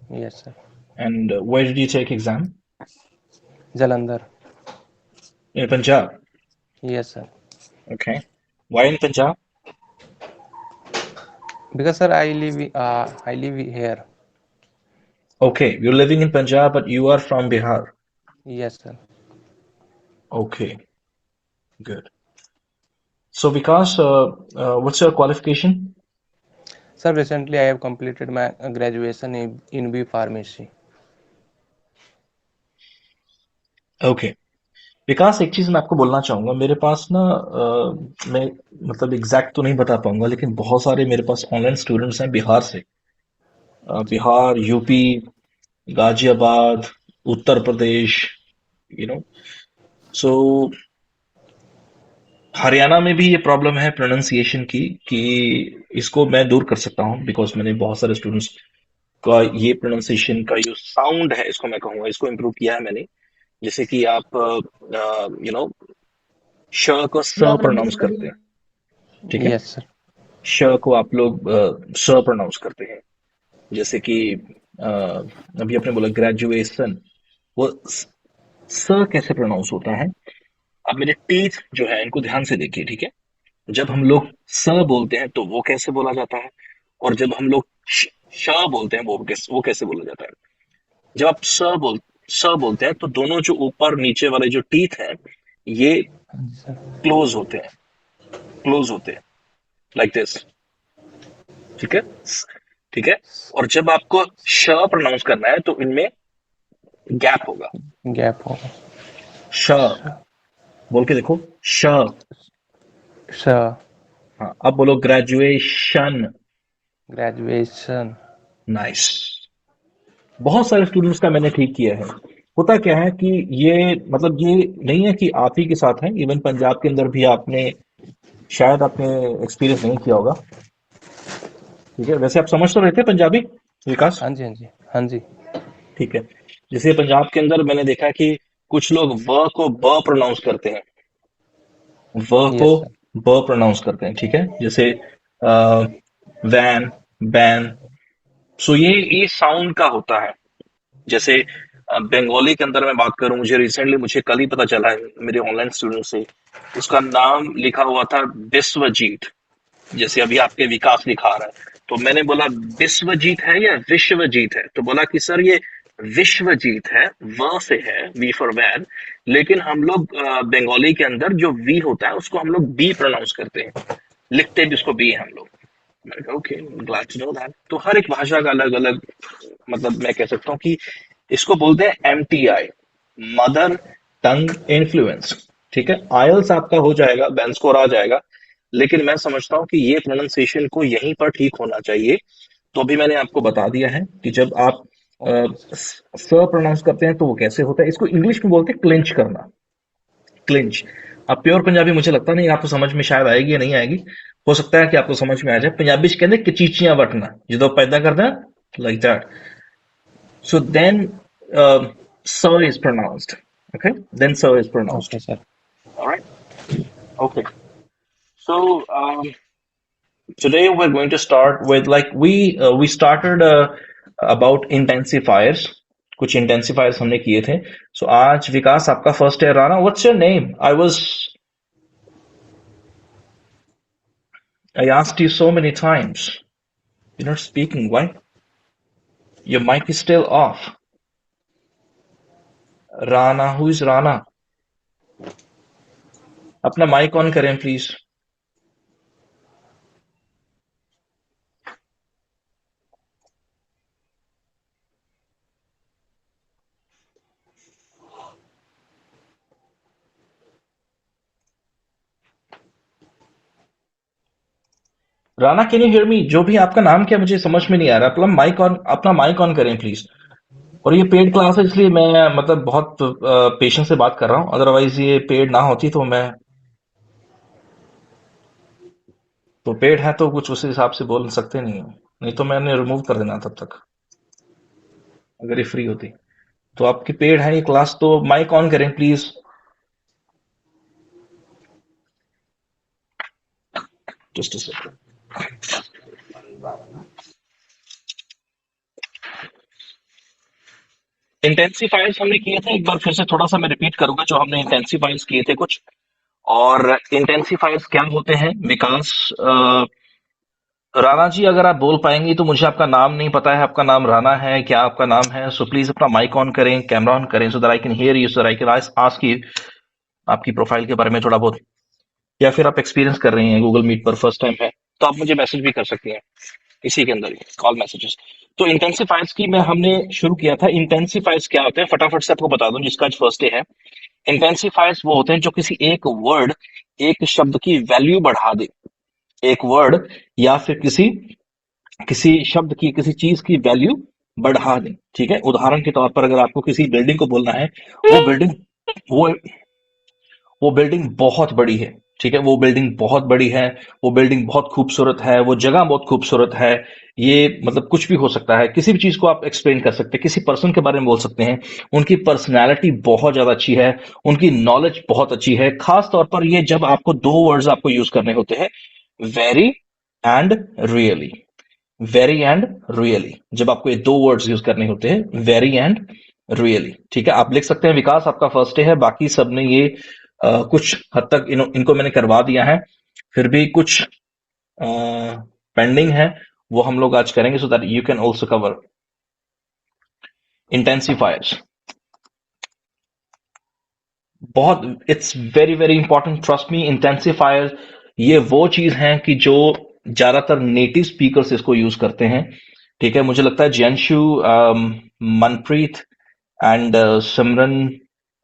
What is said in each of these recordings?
Yes, sir. And where did you take exam? Jalandhar. In Punjab. Yes, sir. Okay. Why in Punjab? Because sir, I live here. Okay, you're living in Punjab, but you are from Bihar. Yes, sir. Okay, good. So, Vikas, what's your qualification? Sir, recently I have completed my graduation in B Pharmacy. Okay Vikas एक चीज मैं आपको बोलना चाहूंगा मेरे पास ना मैं मतलब एग्जैक्ट तो नहीं बता पाऊंगा लेकिन बहुत सारे मेरे पास ऑनलाइन स्टूडेंट्स हैं बिहार से जी। Bihar UP Ghaziabad Uttar Pradesh you know so Haryana में भी ये प्रॉब्लम है प्रोनाउंसिएशन की कि इसको मैं दूर कर सकता हूँ बिकॉज मैंने बहुत सारे स्टूडेंट्स का ये प्रोनाउंसिएशन का जो साउंड है इसको मैं कहूंगा इसको इम्प्रूव किया है मैंने जैसे कि आप श को स प्रोनाउंस करते हैं ठीक है यस सर। श को आप लोग स प्रोनाउंस करते हैं जैसे कि अ, अभी आपने बोला ग्रेजुएशन वो स कैसे प्रोनाउंस होता है अब मेरे टीथ जो है इनको ध्यान से देखिए ठीक है जब हम लोग स बोलते हैं तो वो कैसे बोला जाता है और जब हम लोग श बोलते हैं वो कैसे बोला जाता है जब आप स बोलते हैं तो दोनों जो ऊपर नीचे वाले जो टीथ हैं ये हाँ जी सर। क्लोज होते हैं क्लोज होते हैं लाइक दिस ठीक है ठीक है और जब आपको श प्रोनाउंस करना है तो इनमें गैप होगा गैप होगा। श बोल के देखो श सर। हाँ अब बोलो ग्रेजुएशन ग्रेजुएशन। नाइस बहुत सारे स्टूडेंट्स का मैंने ठीक किया है होता क्या है कि ये मतलब ये नहीं है कि आप ही के साथ है इवन पंजाब के अंदर भी आपने शायद आपने एक्सपीरियंस नहीं किया होगा ठीक है वैसे आप समझ तो रहे थे पंजाबी विकास हाँ जी, हाँ जी। हाँ जी। ठीक है जैसे पंजाब के अंदर मैंने देखा कि कुछ लोग व को ब प्रोनाउंस करते हैं व को यस सर। ब प्रोनाउंस करते हैं ठीक है जैसे वैन बैन सो ये साउंड का होता है जैसे बंगाली के अंदर मैं बात करूं मुझे कल ही पता चला है मेरे ऑनलाइन स्टूडेंट से उसका नाम लिखा हुआ था विश्वजीत जैसे अभी आपके विकास लिखा आ रहा है तो मैंने बोला विश्वजीत है या विश्वजीत है तो बोला कि सर ये विश्वजीत है व से है वी फॉर वैन लेकिन हम लोग बंगाली के अंदर जो वी होता है उसको हम लोग बी प्रोनाउंस करते हैं लिखते भी उसको बी है हम लोग मैंने कहा okay glad to know that तो हर एक भाषा का अलग अलग मतलब मैं कह सकता हूँ कि इसको बोलते हैं एमटीआई मदर टंग इन्फ्लुएंस ठीक है आयल्स आपका हो जाएगा बैंक स्कोर आ जाएगा लेकिन मैं समझता हूँ कि ये प्रोनाउंसिएशन को यहीं पर ठीक होना चाहिए तो अभी मैंने आपको बता दिया है कि जब आप ओके सर। स प्रोनाउंस करते हैं तो वो कैसे होता है इसको इंग्लिश में बोलते हैं क्लिंच करना क्लिंच अब प्योर पंजाबी मुझे लगता नहीं आपको समझ में शायद आएगी या नहीं आएगी हो सकता है कि आपको समझ में आ जाए पंजाबी च कहते कचीचियां वटना जो पैदा करते हैं like that so then sir is pronounced. Okay, then sir is pronounced. Okay sir. All right. Okay. So today we're going to start with like we started about intensifiers. कुछ intensifiers हमने किए थे. So आज विकास आपका first year Rana. What's your name? I asked you so many times. You're not speaking. Why? Your mic is still off. Rana. Who is Rana? अपना mic on करें please. Rana can you hear मी जो भी आपका नाम क्या मुझे समझ में नहीं आ रहा अपना माइक ऑन करें प्लीज और ये पेड क्लास है इसलिए मैं मतलब बहुत पेशेंस से बात कर रहा हूँ अदरवाइज ये पेड ना होती तो मैं तो पेड है तो कुछ उस हिसाब से बोल सकते नहीं हो नहीं तो मैंने रिमूव कर देना तब तक अगर ये फ्री होती तो आपकी पेड है ये क्लास तो माइक ऑन करें प्लीज जस्ट अ सेकंड इंटेंसिफायर्स हमने किए थे, एक बार फिर से थोड़ा सा मैं रिपीट करूंगा जो हमने इंटेंसिफायर्स किए थे कुछ। और इंटेंसिफायर्स क्या होते हैं विकास? राणा जी, अगर आप बोल पाएंगी तो, मुझे आपका नाम नहीं पता है, आपका नाम राणा है क्या? आपका नाम है, सो प्लीज अपना माइक ऑन करें, कैमरा ऑन करें, so that I can hear you, so I can ask you आपकी प्रोफाइल के बारे में थोड़ा बहुत, या फिर आप एक्सपीरियंस कर रही हैं गूगल मीट पर, फर्स्ट टाइम है तो आप मुझे मैसेज भी कर सकती हैं इसी के अंदर ही, कॉल मैसेजेस। तो इंटेंसिफायर्स की मैं हमने शुरू किया था। इंटेंसिफायर्स क्या होते हैं फटाफट से आपको बता दूं, जिसका आज फर्स्ट डे है। इंटेंसिफायर्स वो होते हैं जो किसी एक वर्ड, एक शब्द की वैल्यू बढ़ा दे। एक वर्ड या फिर किसी किसी शब्द की, किसी चीज की वैल्यू बढ़ा दें। ठीक है, उदाहरण के तौर पर अगर आपको किसी बिल्डिंग को बोलना है, वो बिल्डिंग वो वो बिल्डिंग बहुत बड़ी है। ठीक है, वो बिल्डिंग बहुत बड़ी है, वो बिल्डिंग बहुत खूबसूरत है, वो जगह बहुत खूबसूरत है। ये मतलब कुछ भी हो सकता है, किसी भी चीज को आप एक्सप्लेन कर सकते हैं, किसी पर्सन के बारे में बोल सकते हैं। उनकी पर्सनैलिटी बहुत ज्यादा अच्छी है, उनकी नॉलेज बहुत अच्छी है। खास तौर पर ये जब आपको दो वर्ड्स आपको यूज करने होते हैं, very and really. Very and really, जब आपको ये दो वर्ड्स यूज करने होते हैं, वेरी एंड रियली। ठीक है, आप लिख सकते हैं विकास, आपका फर्स्ट डे है, बाकी सबने ये कुछ हद तक इनको मैंने करवा दिया है, फिर भी कुछ पेंडिंग है, वो हम लोग आज करेंगे, so that you can also cover intensifiers. बहुत, it's very very important, trust me. Intensifier ये वो चीज है कि जो ज्यादातर नेटिव स्पीकर्स इसको यूज करते हैं। ठीक है, मुझे लगता है जैनशु, मनप्रीत एंड सिमरन,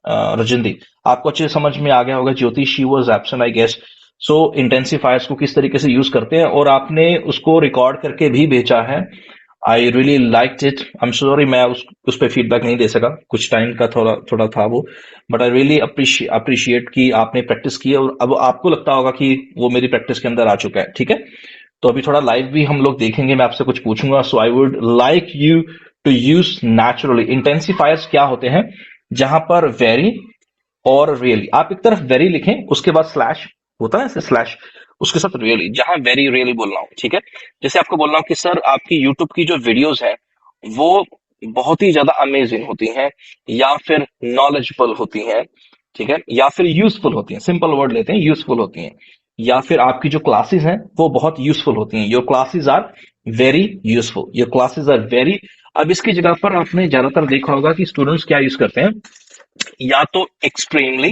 रजिंदी, आपको अच्छे से समझ में आ गया होगा। Jyoti, she was absent I guess. So intensifiers को किस तरीके से यूज करते हैं, और आपने उसको रिकॉर्ड करके भी भेजा है। I really liked it. I am sorry, मैं उस पर फीडबैक नहीं दे सका, कुछ टाइम का थोड़ा थोड़ा था वो। बट आई रियली अप्रिशिएट कि आपने प्रैक्टिस की है, और अब आपको लगता होगा कि वो मेरी प्रैक्टिस के अंदर आ चुका है। ठीक है, तो अभी थोड़ा लाइव भी हम लोग देखेंगे, मैं आपसे कुछ पूछूंगा। So I would like you to use naturally. Intensifiers क्या होते हैं? जहां पर वेरी और रियली, आप एक तरफ वेरी लिखें, उसके बाद स्लैश होता है ऐसे, स्लैश, उसके साथ रियली, जहां वेरी रियली बोलना हो। ठीक है, जैसे आपको बोलना हो कि सर आपकी यूट्यूब की जो वीडियोस है वो बहुत ही ज्यादा अमेजिंग होती हैं, या फिर नॉलेजेबल होती हैं। ठीक है, या फिर यूजफुल होती हैं, सिंपल वर्ड लेते हैं, यूजफुल होती हैं। या फिर आपकी जो क्लासेस हैं वो बहुत यूजफुल होती हैं, your classes are very useful, your classes are very. अब इसकी जगह पर आपने ज्यादातर देखा होगा कि स्टूडेंट्स क्या यूज करते हैं, या तो एक्सट्रीमली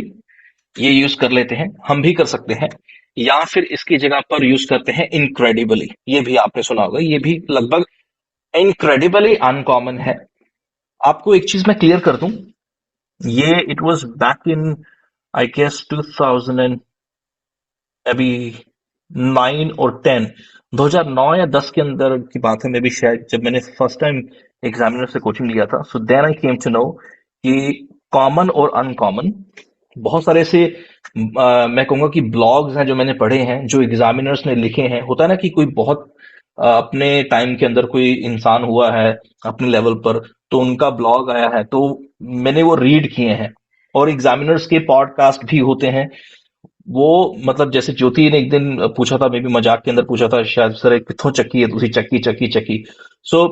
ये यूज कर लेते हैं, हम भी कर सकते हैं, या फिर इसकी जगह पर यूज करते हैं इनक्रेडिबली। ये भी आपने सुना होगा, ये भी लगभग इनक्रेडिबली अनकॉमन है। आपको एक चीज मैं क्लियर कर दूं, ये it was back in I guess 2000 and अभी 9 और 10, 2009 या 10 के अंदर की बात है, मे बी शायद, जब मैंने फर्स्ट टाइम एग्जामिनर से कोचिंग लिया था। So then I came to know कि कॉमन और अनकॉमन, बहुत सारे ऐसे मैं कहूंगा कि ब्लॉग्स हैं जो मैंने पढ़े हैं, जो एग्जामिनर्स ने लिखे हैं। होता है ना कि कोई बहुत अपने टाइम के अंदर कोई इंसान हुआ है अपने लेवल पर, तो उनका ब्लॉग आया है, तो मैंने वो रीड किए हैं। और एग्जामिनर्स के पॉडकास्ट भी होते हैं। वो मतलब जैसे ज्योति ने एक दिन पूछा था, मे भी मजाक के अंदर पूछा था शायद, सर कित्थों चक्की है तुसी, चक्की चक्की चक्की। सो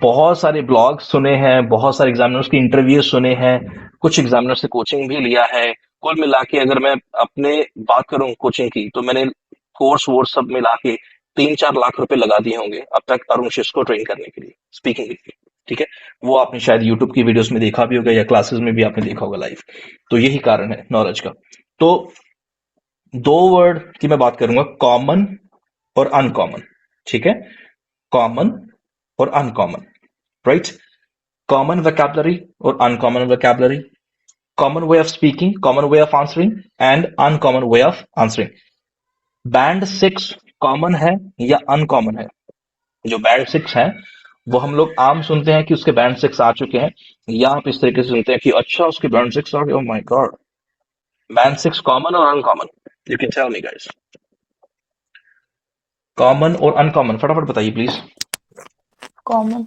बहुत सारे ब्लॉग सुने हैं, बहुत सारे एग्जामिनर्स की इंटरव्यू सुने हैं, कुछ एग्जामिनर से कोचिंग भी लिया है। कुल मिला के अगर मैं अपने बात करूं कोचिंग की, तो मैंने कोर्स वोर्स सब मिला के 3-4 लाख रुपए लगा दिए होंगे अब तक अरुणशिष को ट्रेन करने के लिए, स्पीकिंग के लिए। ठीक है, वो आपने शायद यूट्यूब की वीडियोस में देखा भी होगा, या क्लासेस में भी आपने देखा होगा लाइव। तो यही कारण है नॉलेज का। तो दो वर्ड की मैं बात करूंगा, कॉमन और अनकॉमन। ठीक है, कॉमन और अनकॉमन, राइट? कॉमन वोकैबुलरी और uncommon vocabulary, common way of speaking, common way of answering, and uncommon way of answering. Band 6 common है या अनकॉमन है? जो बैंड 6 है वो हम लोग आम सुनते हैं कि उसके बैंड 6 आ चुके हैं, या आप इस तरीके से सुनते हैं कि अच्छा उसके बैंड 6 आ गए, oh my god. Band 6 common और uncommon, you can tell me guys, common और अनकॉमन फटाफट बताइए प्लीज। कॉमन।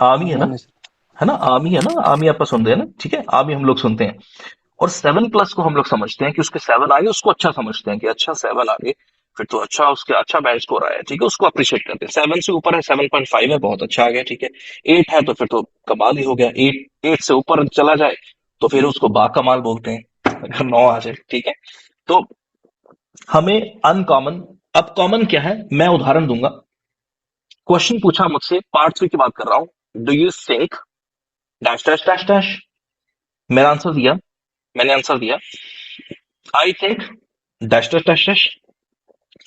आर्मी है ना? कॉमन है। है ना, आर्मी है ना, आर्मी आप सुनते हैं ना? ठीक है, आर्मी हम लोग सुनते हैं। और 7+ को हम लोग समझते हैं कि उसके 7 आगे, उसको अच्छा समझते हैं कि अच्छा 7 आगे। फिर तो अच्छा, उसके अच्छा बैंड स्कोर आया है, ठीक है, उसको अप्रिशिएट करते हैं। 7 से ऊपर है, 7.5 है, बहुत अच्छा आ गया, ठीक है। 8 है तो फिर तो कमाल ही हो गया। 8 से ऊपर चला जाए तो फिर उसको बाकमाल बोलते हैं। अगर 9 आ जाए, ठीक है। तो हमें अनकॉमन, अब कॉमन क्या है मैं उदाहरण दूंगा। क्वेश्चन पूछा मुझसे, पार्ट 3 की बात कर रहा हूं, do you think dash dash dash dash. मेरा आंसर दिया, मैंने आंसर दिया I think dash dash dash dash.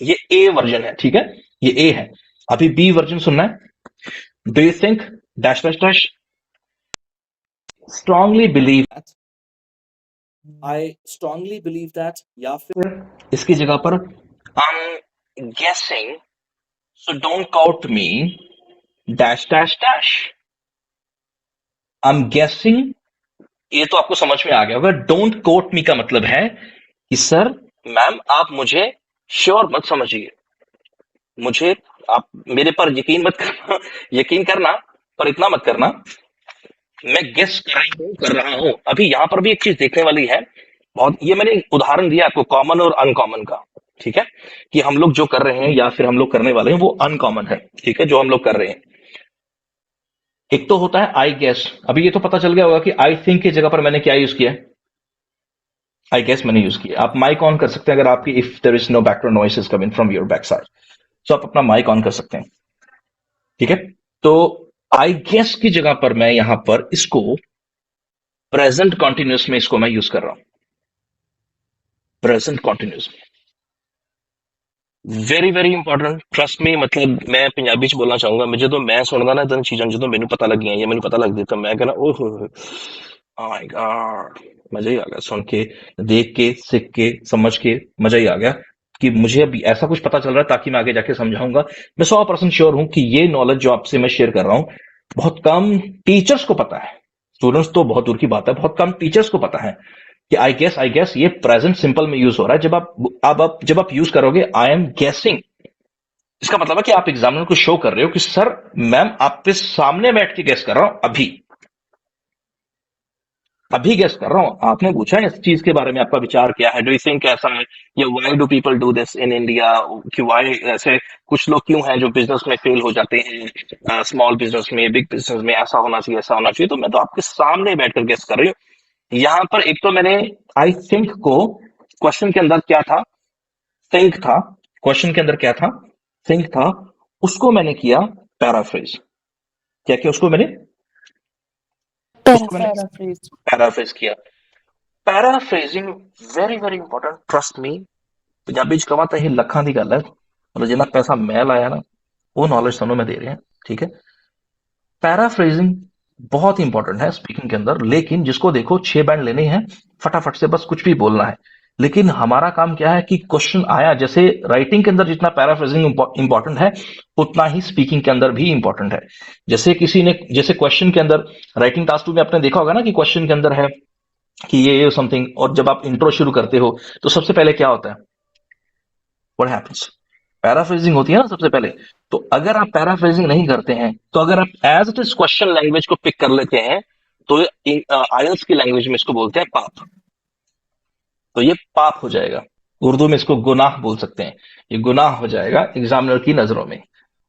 ये ए वर्जन है, ठीक है, ये ए है। अभी बी वर्जन सुनना है। Do you think dash dash dash, strongly believe, I strongly believe that, या फिर इसकी जगह पर I am guessing, so don't count me, dash dash dash. I am guessing, ये तो आपको समझ में आ गया होगा। डोंट कोट मी का मतलब है कि सर, मैम आप मुझे श्योर मत समझिए, मुझे आप मेरे पर यकीन मत करना, यकीन करना पर इतना मत करना, मैं गेस कर रहा हूं। अभी यहां पर भी एक चीज देखने वाली है बहुत, ये मैंने उदाहरण दिया आपको कॉमन और अनकॉमन का, ठीक है, कि हम लोग जो कर रहे हैं या फिर हम लोग करने वाले हैं वो अनकॉमन है, ठीक है, जो हम लोग कर रहे हैं। एक तो होता है आई गेस। अभी ये तो पता चल गया होगा कि आई थिंक की जगह पर मैंने क्या यूज किया, आई गेस मैंने यूज किया। आप माइक ऑन कर सकते हैं अगर आपकी, if there is no background noise is coming from your back side, तो आप अपना माइक ऑन कर सकते हैं, ठीक है। तो आई गेस की जगह पर मैं यहां पर इसको प्रेजेंट कॉन्टिन्यूस में इसको मैं यूज कर रहा हूं, प्रेजेंट कॉन्टिन्यूस में। वेरी वेरी इंपॉर्टेंट, ट्रस्ट मी। मतलब मैं पंजाबी च बोलना चाहूंगा, मुझे तो मैं सुनदा ना इदां चीजां जो मैनू पता लगियां या मैनू पता लगदी, तो मैं कहना ओह माय गॉड, मजा ही आ गया सुन के, देख के, सीख के, समझ के मजा ही आ गया कि मुझे अभी ऐसा कुछ पता चल रहा है ताकि मैं आगे जाके समझाऊंगा। मैं 100% श्योर हूं कि ये नॉलेज जो आपसे मैं शेयर कर रहा हूं बहुत कम टीचर्स को पता है। स्टूडेंट्स तो बहुत दूर की बात है, बहुत कम टीचर्स को पता है कि आई गेस ये प्रेजेंट सिंपल में यूज हो रहा है। जब आप यूज करोगे आई एम गेसिंग, इसका मतलब है कि आप एग्जामिनर को शो कर रहे हो कि सर मैम आपके सामने बैठ के गेस कर रहा हूं, अभी गेस कर रहा हूं। आपने पूछा है इस चीज के बारे में आपका विचार क्या है, डू यू थिंक ऐसा है, या why do people do this in India, कि व्हाई ऐसे कुछ लोग क्यों हैं जो बिजनेस में फेल हो जाते हैं, स्मॉल बिजनेस में, बिग बिजनेस में, ऐसा होना चाहिए, ऐसा होना चाहिए। तो मैं तो आपके सामने बैठकर गेस कर रही हूँ। यहां पर एक तो मैंने आई थिंक को, क्वेश्चन के अंदर क्या था, थिंक था, क्वेश्चन के अंदर क्या था, थिंक था, उसको मैंने किया पैराफ्रेज। क्या किया उसको मैंने पैराफ्रेज। पैराफ्रेज किया। Paraphrasing very very important, trust मी। पंजाबी च कहा तो यह लखां की गल है, मतलब जिन्ना पैसा मैं लाया ना वो नॉलेज ਤੁਹਾਨੂੰ मैं दे रहे हैं, ठीक है। पैराफ्रेजिंग बहुत इंपॉर्टेंट है स्पीकिंग के अंदर, लेकिन जिसको देखो 6 बैंड लेने हैं, फटाफट से बस कुछ भी बोलना है। लेकिन हमारा काम क्या है कि क्वेश्चन आया, जैसे राइटिंग के अंदर जितना पैराफ्रेजिंग इंपॉर्टेंट है उतना ही स्पीकिंग के अंदर भी इंपॉर्टेंट है। जैसे क्वेश्चन के अंदर, राइटिंग टास्क 2 में आपने देखा होगा ना कि क्वेश्चन के अंदर है कि ये समथिंग, और जब आप इंट्रो शुरू करते हो तो सबसे पहले क्या होता है, व्हाट हैपेंस, पैराफ्रेजिंग होती है ना सबसे पहले। तो अगर आप पैराफ्रेजिंग नहीं करते हैं, तो अगर आप as it is question language को पिक कर लेते हैं, तो आयल्स की लैंग्वेज में इसको बोलते हैं पाप। तो ये पाप हो जाएगा, उर्दू में इसको गुनाह बोल सकते हैं। ये गुनाह हो जाएगा एग्जामिनर की नजरों में,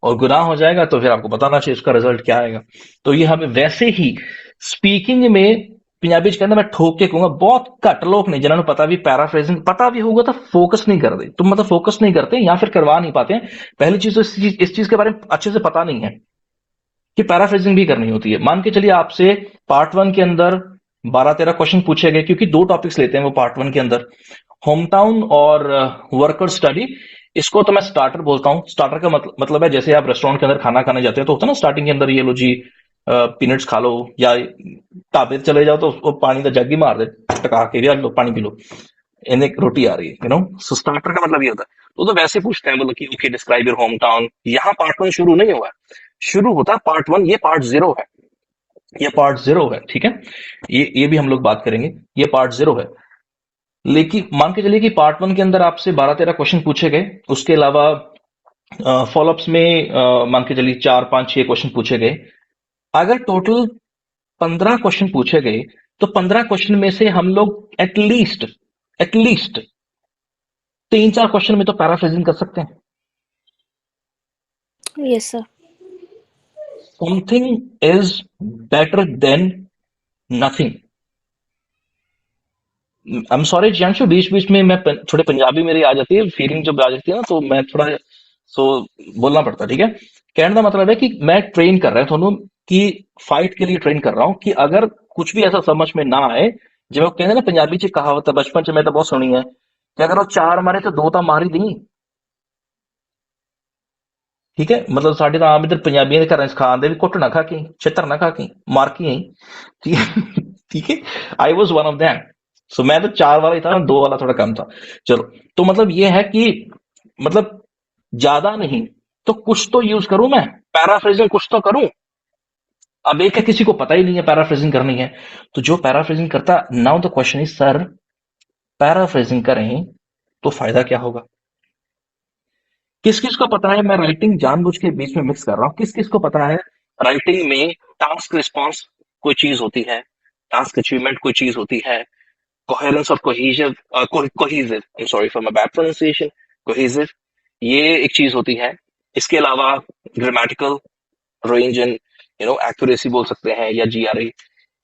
और गुनाह हो जाएगा तो फिर आपको बताना चाहिए उसका रिजल्ट क्या आएगा। तो ये हमें वैसे ही स्पीकिंग में, पंजाबी च कहंदा मैं ठोक के कहूंगा, बहुत घट लोग ने जिन्होंने पता भी पैराफ्रेजिंग पता भी होगा तो फोकस नहीं करते, तुम मतलब फोकस नहीं करते या फिर करवा नहीं पाते हैं। पहली चीज तो इस चीज के बारे में अच्छे से पता नहीं है कि पैराफ्रेजिंग भी करनी होती है। मान के चलिए आपसे पार्ट 1 के अंदर 12-13 क्वेश्चन पूछे गए, क्योंकि 2 टॉपिक्स लेते हैं वो पार्ट 1 के अंदर, होम टाउन और वर्कर स्टडी। इसको तो मैं स्टार्टर बोलता हूँ। स्टार्टर का मतलब है जैसे आप रेस्टोरेंट के अंदर खाना खाने जाते हैं तो होता है ना स्टार्टिंग के अंदर, ये लो जी पीनट्स खा लो, या ढाबे पे चले जाओ तो उसको पानी का जग ही मार दे टका के, यार लो पानी पी लो, इन्हें रोटी आ रही है, यू नो। सो स्टार्टर का मतलब ये होता है। तो वैसे पूछते हैं, बोलो कि okay describe your home town. यहाँ पार्ट 1 शुरू नहीं हुआ है, शुरू होता है पार्ट 1, ये पार्ट 0 है, ये पार्ट 0 है, ठीक है। ये भी हम लोग बात करेंगे, ये पार्ट 0 है। लेकिन मान के चलिए कि पार्ट 1 के अंदर आपसे 12-13 क्वेश्चन पूछे गए, उसके अलावा फॉलोअप्स में मान के चलिए 4-5-6 क्वेश्चन पूछे गए। अगर टोटल 15 क्वेश्चन पूछे गए तो 15 क्वेश्चन में से हम लोग एटलीस्ट 3-4 क्वेश्चन में तो पैराफ्रेजिंग कर सकते हैं। Yes sir. Something is better than nothing. I am sorry Jiyanshu, बीच बीच में मैं थोड़े पंजाबी मेरी आ जाती है, फीलिंग जब आ जाती है ना तो मैं थोड़ा सो बोलना पड़ता है, ठीक है। कहने का मतलब है कि मैं ट्रेन कर रहा हूं थोनू कि फाइट के लिए ट्रेन कर रहा हूं कि अगर कुछ भी ऐसा समझ में ना आए, जब वो कहते हैं ना पंजाबी च कहावत है बचपन च मैं तो बहुत सुनी है कि अगर वो 4 मारे तो 2 तो मार ही दी। ठीक है, मतलब साढ़े तो आम इधर पंजाबियों के घर सिखाते भी कुट ना खा के, छितर ना खा के, मार के आई। ठीक है ठीक है, I was one of them. So मैं तो 4 वाला ही था, 2 वाला थोड़ा कम था। चलो, तो मतलब ये है कि मतलब ज्यादा नहीं तो कुछ तो यूज करूं मैं, पैराफ्रेजिंग कुछ तो करूं। अब एक है किसी को पता ही नहीं है पैराफ्रेजिंग करनी है, तो जो पैराफ्रेजिंग करता, now the question is sir paraphrasing करें तो फायदा क्या होगा? किस किस को पता है, मैं राइटिंग जानबूझ के बीच में मिक्स कर रहा हूं, किस किस को पता है राइटिंग में टास्क रिस्पॉन्स कोई चीज होती है, टास्क अचीवमेंट कोई चीज होती है, कोहेरेंस और cohesive, cohesive, I am sorry for my bad pronunciation, cohesive, ये एक चीज होती है। इसके अलावा ग्रामेटिकल रेंज एंड एक्यूरेसी बोल सकते हैं, या जीआरए,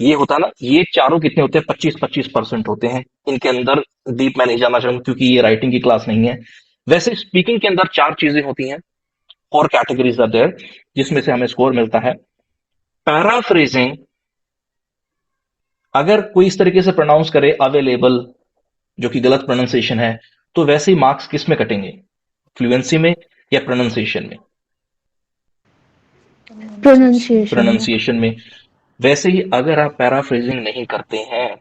ये होता ना, ये चारों कितने होते हैं? 25-25% होते हैं। इनके अंदर डीप मैं नहीं जाना चाहूंगा क्योंकि ये राइटिंग की क्लास नहीं है। वैसे स्पीकिंग के अंदर 4 चीजें होती हैं, 4 कैटेगरीज आर देयर, जिसमें से हमें स्कोर मिलता है। पैराफ्रेजिंग अगर कोई इस तरीके से प्रोनाउंस करे अवेलेबल, जो कि गलत प्रोनाउंसिएशन है, तो वैसे ही मार्क्स किस में कटेंगे, फ्लुएंसी में या प्रोनाउंसिएशन में? प्रोनाउंसिएशन में। प्रोनाउंसिएशन में। वैसे ही अगर आप पैराफ्रेजिंग नहीं करते हैं,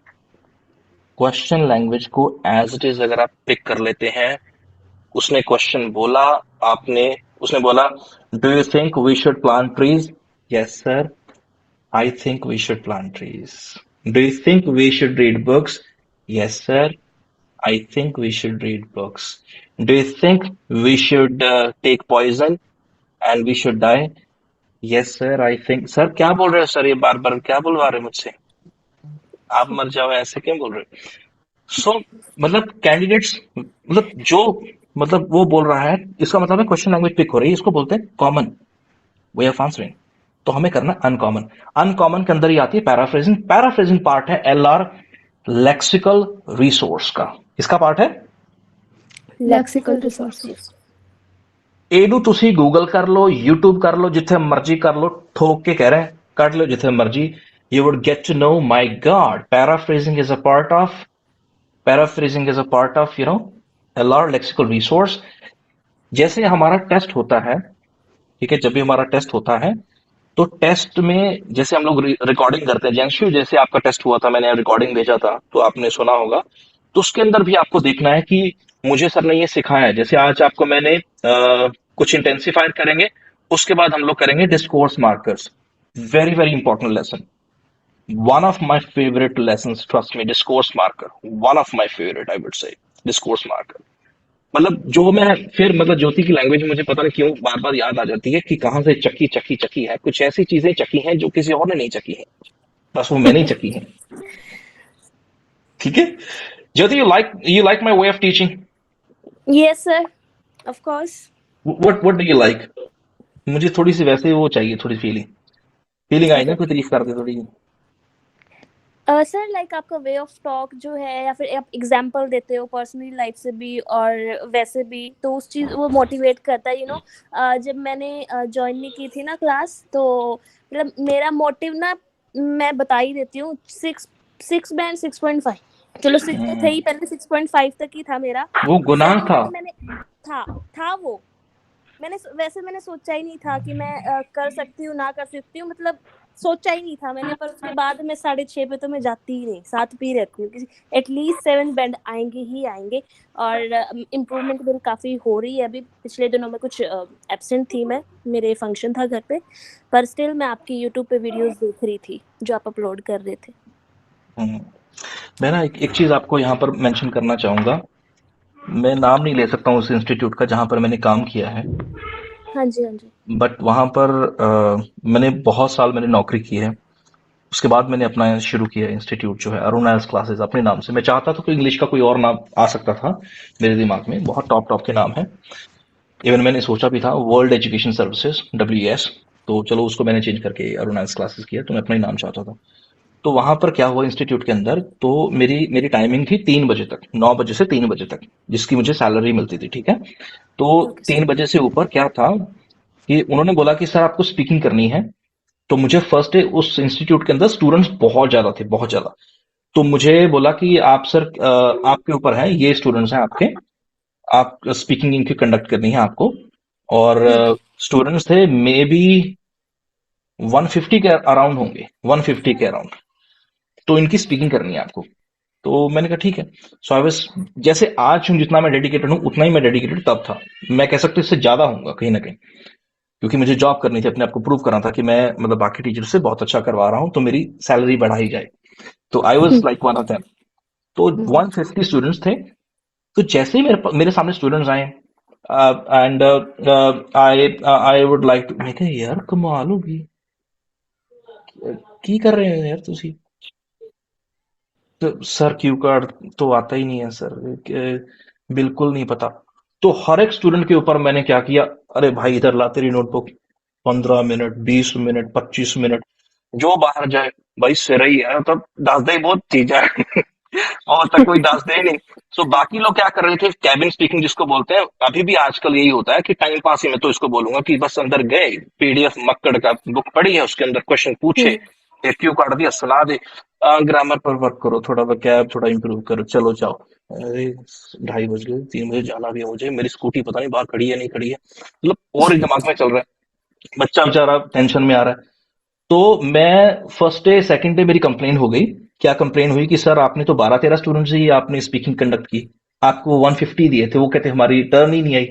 क्वेश्चन लैंग्वेज को एज इट इज अगर आप पिक कर लेते हैं, उसने क्वेश्चन बोला, आपने, उसने बोला do you think we should plant trees? Yes sir, I think we should plant trees. Do you think we should read books? Yes sir, I think we should read books. Do you think we should take poison and we should die? Yes sir, I think. Sir क्या बोल रहे हो sir, ये बार बार क्या बुलवा रहे हैं मुझसे, आप मर जाओ, ऐसे क्यों बोल रहे हो? सो मतलब कैंडिडेट्स, मतलब जो, मतलब वो बोल रहा है, इसका मतलब है क्वेश्चन लैंग्वेज पिक हो रही है, इसको बोलते हैं कॉमन वे ऑफ आंसरिंग। तो हमें करना अनकॉमन। अनकॉमन के अंदर ही आती है पैराफ्रेजिंग। पैराफ्रेजिंग पार्ट है एलआर लेक्सिकल रिसोर्स का। इसका पार्ट है लेक्सिकल रिसोर्सेज। एडू, तुसी गूगल कर लो, यूट्यूब कर लो, जिथे मर्जी कर लो, ठोक के कह रहे हैं, कर लो जिथे मर्जी, you would get to know, my god, paraphrasing is a part of, paraphrasing is a part of LR lexical resource. जैसे हमारा टेस्ट होता है, ठीक है, जब भी हमारा टेस्ट होता है तो टेस्ट में जैसे हम लोग रिकॉर्डिंग करते हैं, जैसे जैसे आपका टेस्ट हुआ था, मैंने रिकॉर्डिंग भेजा था तो आपने सुना होगा, तो उसके अंदर भी आपको देखना है कि मुझे सर ने ये सिखाया है। जैसे आज आपको मैंने कुछ इंटेंसिफायर करेंगे, उसके बाद हम लोग करेंगे discourse markers. Very very important lesson, one of my favorite lessons, trust me, discourse marker, one of my favorite, I would say, discourse marker। मतलब जो मैं फिर, मतलब ज्योति की लैंग्वेज मुझे पता नहीं क्यों बार बार याद आ जाती है कि कहां से चक्की चक्की चक्की है, कुछ ऐसी चीजें चक्की हैं जो किसी और ने नहीं चक्की है, बस वो मैंने ही चक्की है। ठीक है Jyoti, you like my way of teaching? Yes sir, of course. What do you like? मुझे थोड़ी सी वैसे वो चाहिए, थोड़ी फीलिंग फीलिंग आई ना, कोई तारीफ कर दे थोड़ी। सर लाइक आपका वे ऑफ टॉक जो है, या फिर आप एग्जांपल देते हो पर्सनली लाइफ से भी और वैसे भी, तो उस चीज़ वो मोटिवेट करता है। जब मैंने ज्वाइन नहीं की थी ना क्लास, तो मतलब मेरा मोटिव ना, मैं बता ही देती हूँ, 6 बैंड 6.5, चलो 6 तो थे ही पहले, 6.5 तक ही था मेरा। वो गुनाह 7 था। में मैंने था वो, मैंने सोचा ही नहीं था कि मैं कर सकती हूँ ना कर सकती हूँ, मतलब सोचा ही नहीं था मैंने। पर उसके बाद मैं 6.5 पे तो मैं जाती ही नहीं, 7 पे ही रहती हूँ, एटलीस्ट 7 बैंड आएंगे ही आएंगे। और इम्प्रूवमेंट मेरी काफ़ी हो रही है। अभी पिछले दिनों में कुछ एब्सेंट थी मैं, मेरे फंक्शन था घर पे, पर स्टिल मैं आपकी यूट्यूब पे वीडियोस देख रही थी जो आप अपलोड कर रहे थे। मैं ना एक चीज आपको यहाँ पर मेंशन करना चाहूंगा। मैं नाम नहीं ले सकता हूँ उस इंस्टीट्यूट का जहां पर मैंने काम किया है, हाँ जी, हाँ जी। बट वहां पर मैंने बहुत साल मैंने नौकरी की है। उसके बाद मैंने अपना शुरू किया इंस्टीट्यूट जो है अरुणास क्लासेस अपने नाम से। मैं चाहता था कि इंग्लिश का कोई और नाम आ सकता था मेरे दिमाग में, बहुत टॉप टॉप के नाम है। इवन मैंने सोचा भी था वर्ल्ड एजुकेशन सर्विसेज WES, तो चलो उसको मैंने चेंज करके अरुणास क्लासेस किया, तो मैं अपना ही नाम चाहता था। तो वहां पर क्या हुआ इंस्टीट्यूट के अंदर, तो मेरी मेरी टाइमिंग थी 3 बजे तक, 9 बजे से 3 बजे तक, जिसकी मुझे सैलरी मिलती थी, ठीक है। तो ओके सर। 3 बजे से ऊपर क्या था कि उन्होंने बोला कि सर आपको स्पीकिंग करनी है। तो मुझे फर्स्ट डे उस इंस्टीट्यूट के अंदर स्टूडेंट्स बहुत ज्यादा थे, बहुत ज्यादा। तो मुझे बोला कि आप सर आपके ऊपर है, ये स्टूडेंट्स हैं आपके, आप स्पीकिंग इनकी कंडक्ट करनी है आपको। और स्टूडेंट्स थे मे बी 150 के अराउंड होंगे, 150 के अराउंड। तो इनकी स्पीकिंग करनी है आपको। तो मैंने कहा ठीक है। सो आई वाज, जैसे आज हूं जितना मैं डेडिकेटेड हूं उतना ही मैं डेडिकेटेड तब था। मैं कह सकता हूं इससे ज्यादा हूंगा कहीं ना कहीं, क्योंकि मुझे जॉब करनी थी, अपने आप को प्रूव करना था कि मैं मतलब बाकी टीचर से बहुत अच्छा करवा रहा हूं, तो मेरी सैलरी बढ़ाई जाए। तो I was like one of them. तो 150 स्टूडेंट्स थे। तो जैसे ही मेरे सामने स्टूडेंट्स आए, and I I would like to, मैं कहा यार कमाल होगी, की कर रहे हो यार तुसी। तो सर क्यू कार्ड तो आता ही नहीं है सर, बिल्कुल नहीं पता। तो हर एक स्टूडेंट के ऊपर मैंने क्या किया, अरे भाई इधर ला तेरी नोटबुक, 15 मिनट, 20 मिनट, 25 मिनट, जो बाहर जाए भाई सिर ही है, तब दस दे बहुत चीज है। और तक कोई दस दे नहीं। सो बाकी लोग क्या कर रहे थे, कैबिन स्पीकिंग जिसको बोलते हैं, अभी भी आजकल यही होता है कि टाइम पास ही, मैं तो इसको बोलूंगा कि बस अंदर गए, PDF मक्कड़ का बुक पढ़ी है, उसके अंदर क्वेश्चन पूछे, एक क्यू काट दिया, सुना दे, ग्रामर पर वर्क करो, थोड़ा वोकैब थोड़ा इंप्रूव करो, चलो जाओ। अरे 2:30 बज गए, 3 बजे जाना भी है मुझे, मेरी स्कूटी पता नहीं बाहर खड़ी है नहीं खड़ी है, मतलब और ही दिमाग में चल रहा है, बच्चा बेचारा टेंशन में आ रहा है। तो मैं फर्स्ट डे सेकंड डे मेरी कंप्लेन हो गई। क्या कंप्लेन हुई कि सर आपने तो 12-13 स्टूडेंट से ही आपने स्पीकिंग कंडक्ट की, आपको 150 दिए थे, वो कहते हमारी टर्न ही नहीं आई।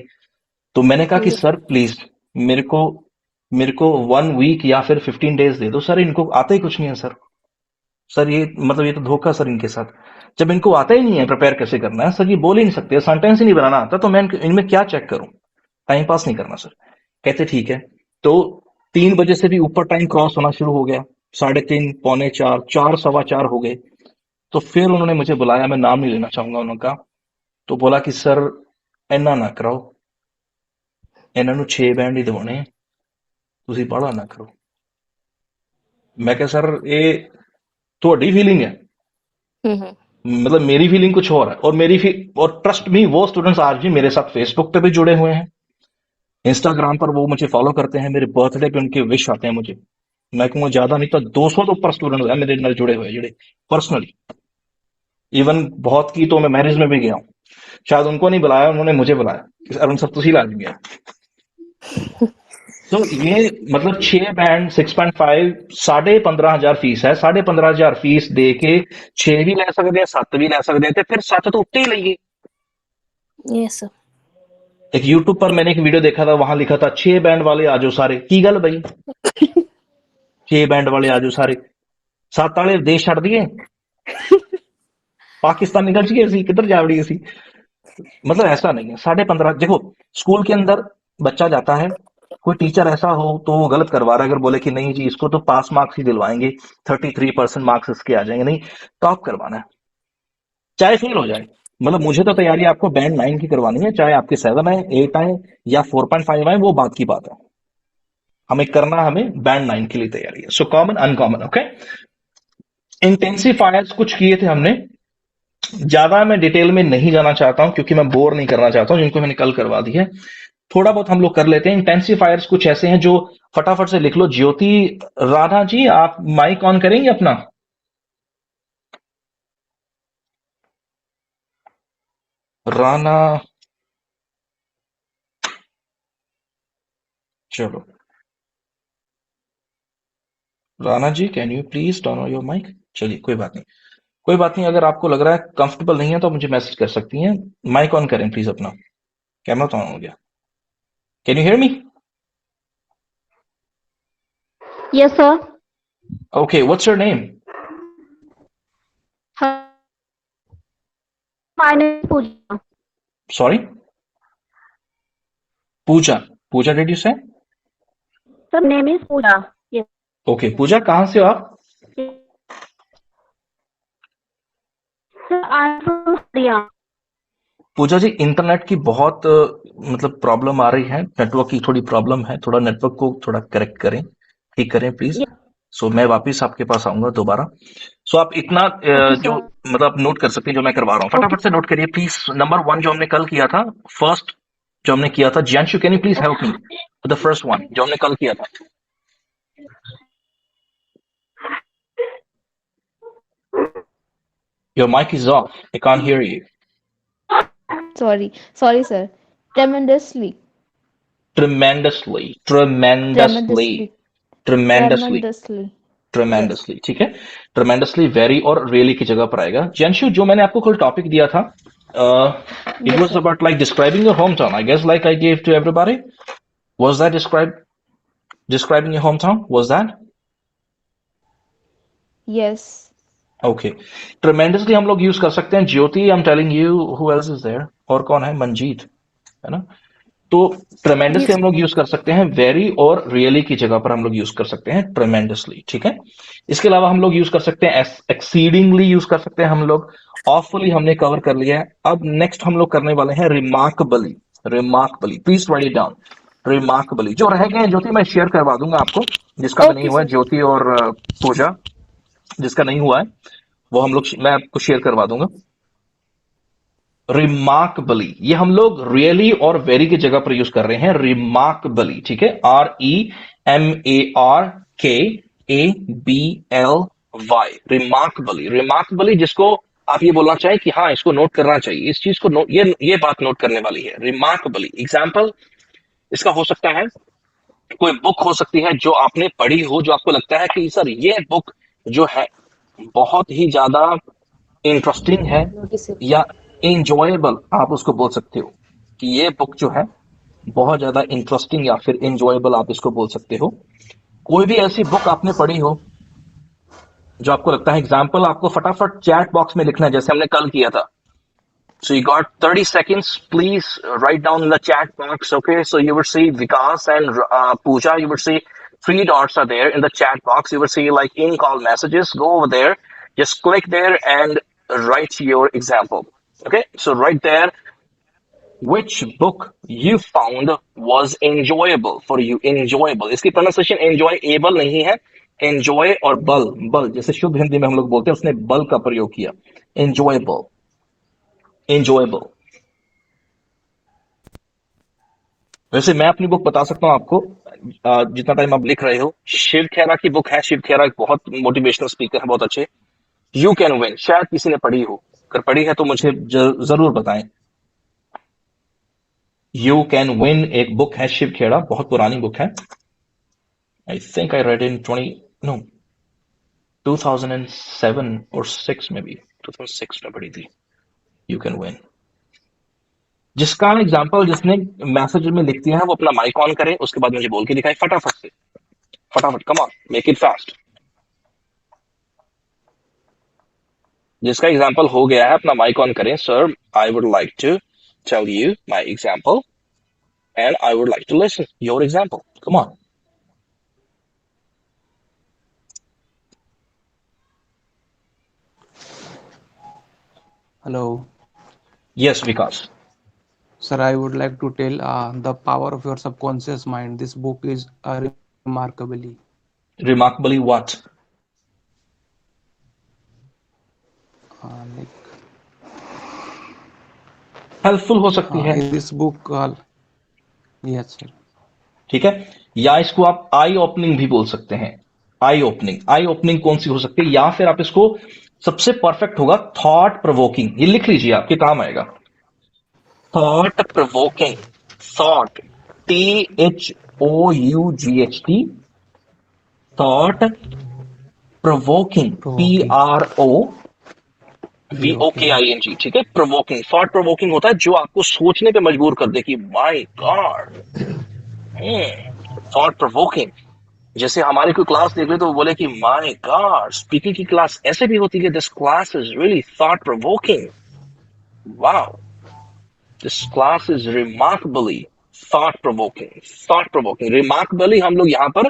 तो मैंने कहा कि सर प्लीज मेरे को मेरे को 1 वीक या फिर 15 डेज दे दो सर, इनको आता ही कुछ नहीं है सर। सर ये मतलब ये तो धोखा सर इनके साथ, जब इनको आता ही नहीं है प्रिपेयर कैसे करना है सर, ये बोल ही नहीं सकते, सेंटेंस ही नहीं बनाना आता, तो मैं इनमें क्या चेक करूं, टाइम पास नहीं करना सर। कहते ठीक है। तो 3 बजे से भी ऊपर टाइम क्रॉस होना शुरू हो गया, 3:30, पौने 4, 4, सवा 4 हो गए। तो फिर उन्होंने मुझे बुलाया, मैं नाम नहीं लेना चाहूंगा उनका। तो बोला कि सर इन्ना ना कराओ, इन्हों 6 बैंड ही दवाने, तुसी बड़ा ना करो। मैं क्या सर ये थोड़ी फीलिंग है, मतलब मेरी फीलिंग कुछ और है। और और ट्रस्ट मी, वो स्टूडेंट्स आज भी मेरे साथ फेसबुक पे भी जुड़े हुए हैं, इंस्टाग्राम पर वो मुझे फॉलो करते हैं, मेरे बर्थडे पे उनके विश आते हैं मुझे। मैं कहूंगा ज्यादा नहीं तो 200 तो ऊपर स्टूडेंट है मेरे ਨਾਲ जुड़े हुए, जुड़े पर्सनली। इवन बहुत की तो मैं मैरिज में भी गया हूँ, शायद उनको नहीं बुलाया, उन्होंने मुझे बुलाया, अरुण सर तुसी लाज गया। तो ये मतलब 6 बैंड 6.5, 15,500 फीस है, 15,500 फीस दे के 6 भी ले सकते हैं, 7 भी ले सकते हैं, फिर 7 तो उत्ते ही लइए। Yes sir. एक यूट्यूब पर मैंने एक वीडियो देखा था, वहां लिखा था 6 बैंड वाले आजो सारे, की गल भाई, 6 बैंड वाले आजो सारे, 7 वाले देश छड़ दिए, पाकिस्तान निकल चुके सी, किधर जा वड़ी सी। मतलब ऐसा नहीं है, 15.5, देखो स्कूल के अंदर बच्चा जाता है, कोई टीचर ऐसा हो तो वो गलत करवा रहा है, अगर बोले कि नहीं जी इसको तो पास मार्क्स ही दिलवाएंगे, 33% मार्क्स इसके आ जाएंगे, नहीं टॉप करवाना है, चाहे फेल हो जाए। मतलब मुझे तो तैयारी आपको बैंड 9 की करवानी है, चाहे आपके 7 आए, 8 आए या 4.5 आए, वो बात की बात है, हमें करना, हमें बैंड 9 के लिए तैयारी है। So common uncommon, okay. Intensifiers कुछ किए थे हमने, ज्यादा मैं डिटेल में नहीं जाना चाहता हूं क्योंकि मैं बोर नहीं करना चाहता हूं, जिनको मैंने कल करवा दी है। थोड़ा बहुत हम लोग कर लेते हैं। इंटेंसिफायर्स कुछ ऐसे हैं जो फटाफट से लिख लो। ज्योति राणा जी, आप माइक ऑन करेंगे अपना? राणा, चलो Rana ji can you please turn on your mic. चलिए कोई बात नहीं, कोई बात नहीं, अगर आपको लग रहा है कंफर्टेबल नहीं है तो मुझे मैसेज कर सकती हैं। माइक ऑन करें प्लीज अपना, कैमरा तो ऑन हो गया। Can you hear me? Yes, sir. Okay, what's your name? Hi, my name is Pooja. Sorry, Pooja, Pooja did you say? Sir, name is Pooja. Yes. Okay Pooja, कहां से हो आप? Yes. I'm from Haryana. Pooja ji, internet की बहुत मतलब problem आ रही है, network की थोड़ी प्रॉब्लम है, थोड़ा नेटवर्क को थोड़ा करेक्ट करें, ठीक करें प्लीज। Yes, सो मैं वापस आपके पास आऊंगा दोबारा। सो आप इतना okay, जो sir. मतलब नोट कर सकते हैं जो मैं करवा रहा हूँ, Okay, फटाफट से नोट करिए प्लीज। नंबर 1 जो हमने कल किया था, फर्स्ट जो हमने किया था, Jiyanshu can you please help me the first one जो हमने कल किया था। Your mic is off, I can't hear you. Sorry, sir. Tremendously. Tremendously, Tremendously. Tremendously, Tremendously. Yes. Tremendously, ठीक है। ट्रेमेंडसली, वेरी और रियली की जगह पर आएगा। जैंशु, जो मैंने आपको कल टॉपिक दिया था, it Yes, was sir. About like describing your home town, I guess, like I give to everybody. Was that describing your hometown? Was that Yes. okay? Tremendously हम लोग यूज कर सकते हैं। Jyoti, I am telling you, who else is there? और कौन है? मंजीत, है ना? तो ट्रेमेंडसली Yes, हम लोग sir. यूज कर सकते हैं, वेरी और रियली की जगह पर हम लोग यूज कर सकते हैं ट्रेमेंडसली, ठीक है। इसके अलावा हम लोग यूज कर सकते हैं एक्सीडिंगली, यूज कर सकते हैं हम लोग। ऑफुली हमने कवर कर लिया है। अब नेक्स्ट हम लोग करने वाले हैं remarkably. Remarkably, please right it down. Remarkably जो रह गए हैं ज्योति, मैं शेयर करवा दूंगा आपको, जिसका भी नहीं Okay, हुआ है, sir. ज्योति और पूजा, जिसका नहीं हुआ है वो हम लोग, मैं आपको शेयर करवा दूंगा। रिमार्केबली, ये हम लोग रियली और वेरी की जगह पर यूज कर रहे हैं। रिमार्केबली, ठीक है। REMARKABLY, remarkably. रिमार्केबली जिसको आप ये बोलना चाहें कि हाँ इसको नोट करना चाहिए, इस चीज को नोट, ये बात नोट करने वाली है। रिमार्केबली एग्जाम्पल इसका हो सकता है, कोई बुक हो सकती है जो आपने पढ़ी हो, जो आपको लगता है कि सर ये बुक जो है बहुत ही ज्यादा इंटरेस्टिंग है Noticeable. या इंजॉयबल, आप उसको बोल सकते हो कि ये बुक जो है बहुत ज्यादा इंटरेस्टिंग या फिर इंजॉयबल, आप इसको बोल सकते हो। कोई भी ऐसी बुक आपने पढ़ी हो जो आपको लगता है, एग्जाम्पल आपको फटाफट चैट बॉक्स में लिखना है, जैसे हमने कल किया था। So you got 30 seconds. Please write down in the chat box. Okay. So you would see Vikas and Pooja. You would see 3 dots are there in the chat box. You would see like in call messages. Go over there. Just click there and write your example. Okay. So right there, which book you found was enjoyable for you? Enjoyable. इसकी pronunciation enjoyable नहीं है. Enjoy और बल जैसे शुद्ध हिंदी में हम लोग बोलते हैं, उसने बल का प्रयोग किया। Enjoyable. Enjoyable. वैसे मैं अपनी बुक बता सकता हूँ आपको, जितना टाइम आप लिख रहे हो। शिव खेरा की बुक है। शिव खेरा एक बहुत मोटिवेशनल स्पीकर है, बहुत अच्छे। यू कैन विन, शायद किसी ने पढ़ी हो, अगर पढ़ी है तो मुझे जरूर बताएं। यू कैन विन एक बुक है, शिव खेरा, बहुत पुरानी बुक है। आई थिंक आई रेड इन 2007 और 6 में भी, 2006 में पढ़ी थी यू कैन विन। जिसका एग्जाम्पल जिसने मैसेज में लिख दिया है वो अपना माइक ऑन करे, उसके बाद मुझे बोल के दिखाए फटाफट से, फटाफट, come on, make it fast. जिसका एग्जाम्पल हो गया है अपना माइक ऑन करें। Sir, I would like to tell you my example and I would like to listen your example, come on. Hello. Yes Vikas. Sir, I would like to tell the power of your subconscious mind. This book is remarkably. Remarkably what? Like helpful हो सकती है, in this book, yes, sir. ठीक है। या इसको आप आई opening भी बोल सकते हैं। आई ओपनिंग, आई ओपनिंग कौन सी हो सकती है? या फिर आप इसको, सबसे परफेक्ट होगा थॉट प्रोवोकिंग। ये लिख लीजिए, आपके काम आएगा। Thought provoking, thought, THOUGHT, thought provoking, Provoking. PROVOKING, ठीक है। प्रोवोकिंग, थॉट प्रोवोकिंग होता है जो आपको सोचने पे मजबूर कर दे कि माय गॉड। थॉट प्रोवोकिंग, जैसे हमारी कोई क्लास देख ले तो वो बोले कि माय गॉड, स्पीकिंग की क्लास ऐसे भी होती है, this class is really thought provoking, wow, this class is remarkably thought provoking. Thought provoking, remarkably हम लोग यहाँ पर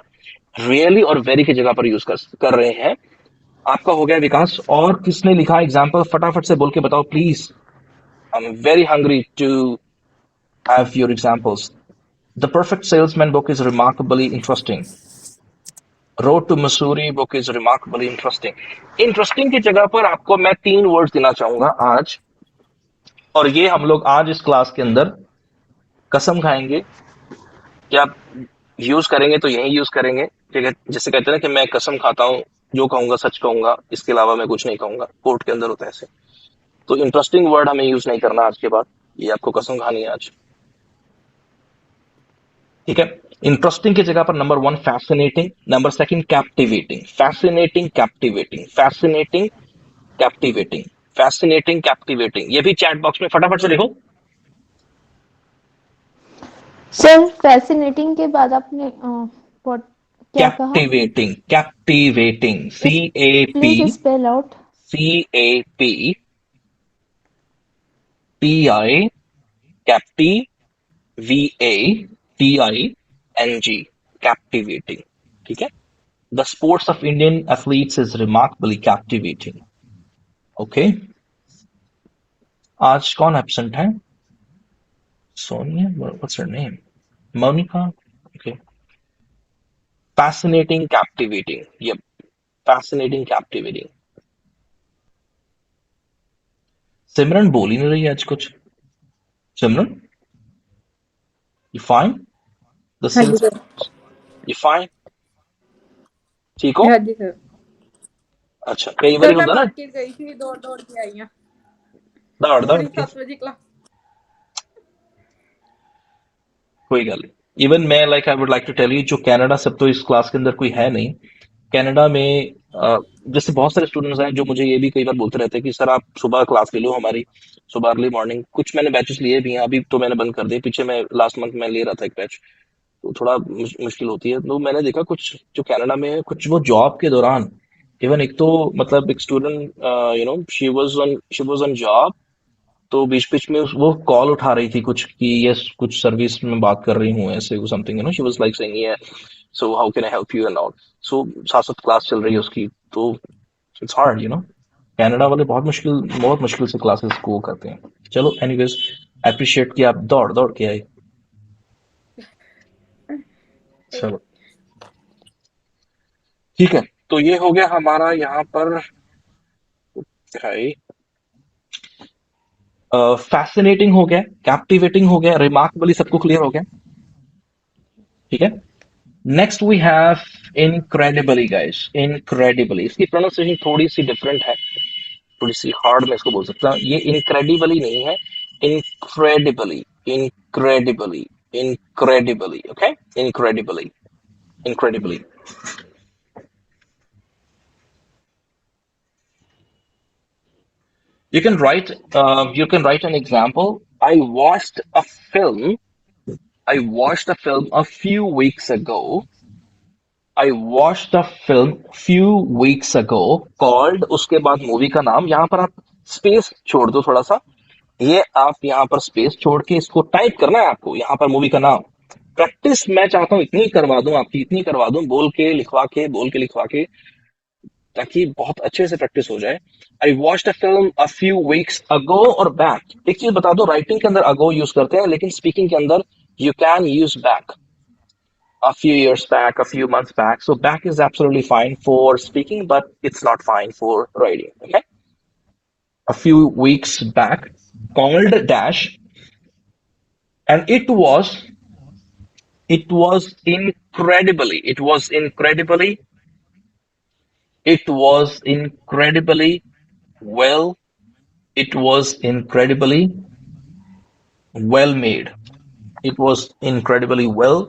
रियली और वेरी की जगह पर यूज कर रहे हैं। आपका हो गया विकास। और किसने लिखा एग्जाम्पल फटाफट से बोल के बताओ please. I am very hungry to have your examples. The perfect salesman book is remarkably interesting. Road to Mussoorie book is remarkably interesting. Interesting की जगह पर आपको मैं 3 वर्ड्स देना चाहूंगा आज, और ये हम लोग आज इस क्लास के अंदर कसम खाएंगे कि आप यूज करेंगे तो यही यूज करेंगे। ठीक है, जैसे कहते हैं ना कि मैं कसम खाता हूँ, जो कहूंगा सच कहूंगा, इसके अलावा मैं कुछ नहीं कहूंगा। कोर्ट के अंदर होता है ऐसे। तो इंटरेस्टिंग वर्ड हमें यूज नहीं करना आज के बाद, ये आपको कसम खानी है आज। ठीक है, इंटरेस्टिंग की जगह पर number 1 fascinating, number 2 captivating. Fascinating captivating, fascinating captivating, fascinating captivating. ये भी चैट बॉक्स में फटाफट से लिखो। सर फैसिनेटिंग के बाद आपने what क्या कहा? Captivating, captivating, please spell out. CAPTIVATING, captivating। ठीक है, the sports of Indian athletes is remarkably captivating. Okay, आज कौन एब्सेंट है? Sonia, what's her name? Monika. Okay, fascinating captivating. ये फैसिनेटिंग कैप्टिवेटिंग। सिमरन बोल ही नहीं रही आज कुछ। सिमरन, यू फाइन? द हाँ जी सेल्स, सर। You fine? ठीक हो? हाँ जी सर। अच्छा, कई बार सर मैं होता ना मार्केट गई थी, दौड़ दौड़ के आई हूँ। दौड़ दौड़ पूरी के। 7 बजे क्लास। कोई गल नहीं। इवन मैं like I would like to tell you, जो कनाडा से, अब तो इस क्लास के अंदर कोई है नहीं कनाडा में। जैसे बहुत सारे स्टूडेंट्स हैं जो मुझे ये भी कई बार बोलते रहते हैं कि सर आप सुबह क्लास ले लो हमारी, सुबह अर्ली मॉर्निंग। कुछ मैंने बैचेस लिए भी हैं, अभी तो मैंने बंद कर दिए। पीछे मैं लास्ट मंथ में ले रहा था एक बैच, तो थोड़ा मुश्किल होती है। तो मैंने देखा कुछ जो कनाडा में है, कुछ वो जॉब के दौरान, इवन एक तो मतलब एक student she was on job, तो बीच बीच में वो कॉल उठा रही थी कुछ कि यस कुछ सर्विस में बात कर रही हूँ ऐसे something, she was like saying ये, so how can I help you and all. So साथ साथ क्लास चल रही है उसकी, तो इट्स हार्ड कनाडा वाले बहुत मुश्किल से क्लासेस को करते हैं। चलो एनीवेज, अप्रिशिएट कि आप दौड़ दौड़ के आए। चलो ठीक है, तो ये हो गया हमारा यहाँ पर फैसिनेटिंग हो गया, कैप्टिवेटिंग हो गया, रिमार्केबली सबको क्लियर हो गया। ठीक है, next we have incredibly guys. Incredibly, इसकी प्रोनाउंसिएशन थोड़ी सी डिफरेंट है, थोड़ी सी हार्ड मैं इसको बोल सकता हूँ। ये इनक्रेडिबली नहीं है, incredibly, incredibly, incredibly. Okay, incredibly, incredibly. You can write an example. I watched a film a few weeks ago. I watched a film few weeks ago called, उसके बाद मूवी का नाम, यहाँ पर आप स्पेस छोड़ दो थोड़ा सा, ये आप यहाँ पर स्पेस छोड़ के इसको टाइप करना है आपको, यहाँ पर मूवी का नाम। प्रैक्टिस मैं चाहता हूँ इतनी करवा दूं आपकी, इतनी करवा दूं, बोल के लिखवा के, ताकि बहुत अच्छे से प्रैक्टिस हो जाए। आई watched a film a few weeks अगो और बैक। एक चीज बता दो, राइटिंग के अंदर अगो यूज करते हैं, लेकिन स्पीकिंग के अंदर you can use back. A few years back, a few months back. So back is absolutely fine for speaking, but it's not fine for writing. Okay. A few weeks back, called dash, and it was incredibly, well, it was incredibly well made. It was incredibly well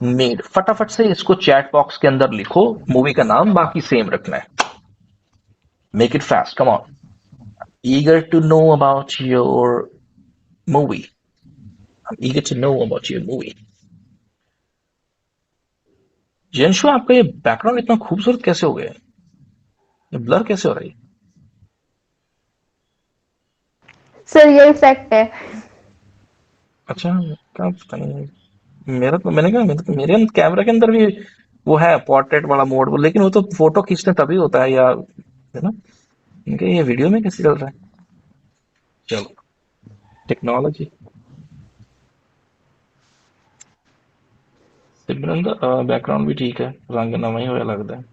made. फटाफट से इसको chat box के अंदर लिखो, movie का नाम बाकी same रखना है। Make it fast, come on. Eager to know about your movie. I'm eager to know about your movie. जेंशु, आपका ये बैकग्राउंड इतना खूबसूरत कैसे हो गया है? ये ब्लर कैसे हो रही है? सर ये इफेक्ट है। अच्छा, क्या पता नहीं, मेरा तो मैंने कहा मेरे कैमरा के अंदर भी वो है पोर्ट्रेट वाला मोड, लेकिन वो तो फोटो खींचने तभी होता है, या है ना। इनके ये वीडियो में कैसे चल रहा है? चलो, टेक्नोलॉजी। सिमरन का बैकग्राउंड भी ठीक है, रंग नवा ही होया लगता है।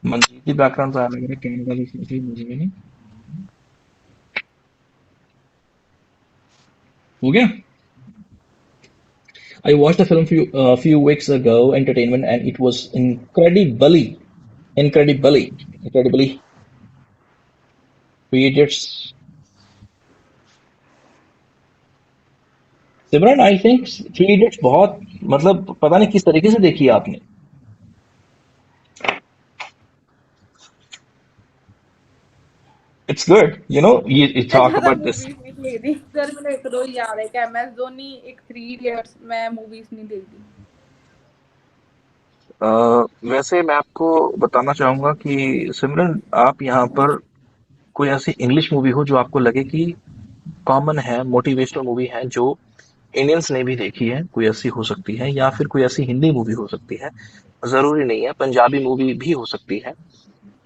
मनजीत की बैकग्राउंड तो आया लग रहा है कैमरा भी सही मूवी में नहीं हो गया। I watched a film few weeks ago, entertainment, and it was incredibly Three Idiots. Simran, I think three idiots बहुत, मतलब पता नहीं किस तरीके से देखी है आपने। It's good, you know, you मैं talk ज्यादा about this. मूवीज नहीं देखती सर, मैंने एक दो ही याद है कि MS धोनी, एक 3 इडियट्स, मैं मूवीज नहीं देखती। वैसे मैं आपको बताना चाहूंगा कि सिमरन, आप यहाँ पर कोई ऐसी इंग्लिश मूवी हो जो आपको लगे कि कॉमन है, मोटिवेशनल मूवी है, जो इंडियंस ने भी देखी है, कोई ऐसी हो सकती है, या फिर कोई ऐसी हिंदी मूवी हो सकती है, जरूरी नहीं है, पंजाबी मूवी भी हो सकती है।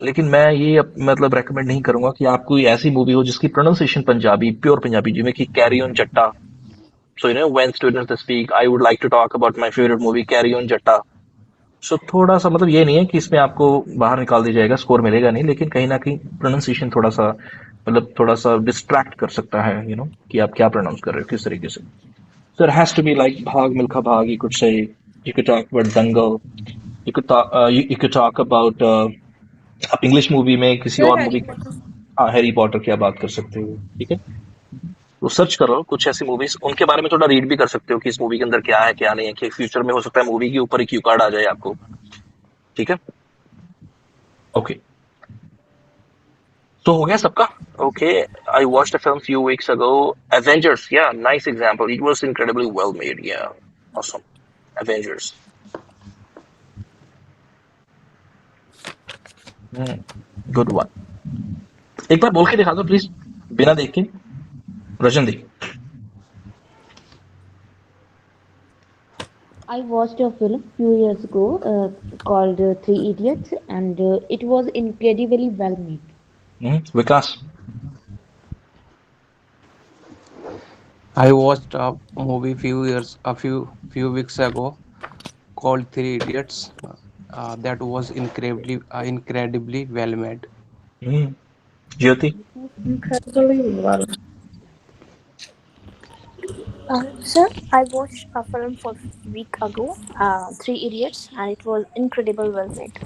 लेकिन मैं ये मतलब रेकमेंड नहीं करूंगा कि आप कोई ऐसी मूवी हो जिसकी प्रोनाउंसिएशन पंजाबी, प्योर पंजाबी, जिसमें कि carry on Jatta. So you know when students speak, I would like to talk about my favourite movie carry on Jatta. So थोड़ा सा, मतलब ये नहीं है कि इसमें आपको बाहर निकाल दिया जाएगा, स्कोर मिलेगा नहीं, लेकिन कहीं ना कहीं प्रोनाउंसिएशन थोड़ा सा, मतलब थोड़ा सा डिस्ट्रैक्ट कर सकता है, यू नो, कि आप क्या प्रोनाउंस कर रहे हो, किस तरीके से। So it has to be like Bhag Milkha Bhag. You could say, you could talk about Dangal. You could talk about आप इंग्लिश मूवी में किसी सर और हैरी मूवी। पॉटर। हाँ, हैरी पॉटर की आप बात कर सकते हो, ठीक है। तो सर्च करो कुछ ऐसी मूवीज, उनके बारे में थोड़ा रीड भी कर सकते हो कि इस मूवी के अंदर क्या है क्या नहीं है, कि फ्यूचर में हो सकता है मूवी के ऊपर एक क्यू कार्ड आ जाए आपको, ठीक है। ओके, तो हो गया सबका। Okay, I watched a film few weeks ago, Avengers, या nice example, it was incredibly well made, या ऑसम, एवेंजर्स। Good one. एक बार बोल के दिखा दो प्लीज, बिना देख के, रजन दी। I watched a film few years ago called Three Idiots, and it was incredibly well made. Vikas. I watched a movie few weeks ago called Three Idiots. That was incredibly well made. Jyoti. Incredibly well. Sir, I watched a film for a week ago, Three Idiots, and it was incredible well made.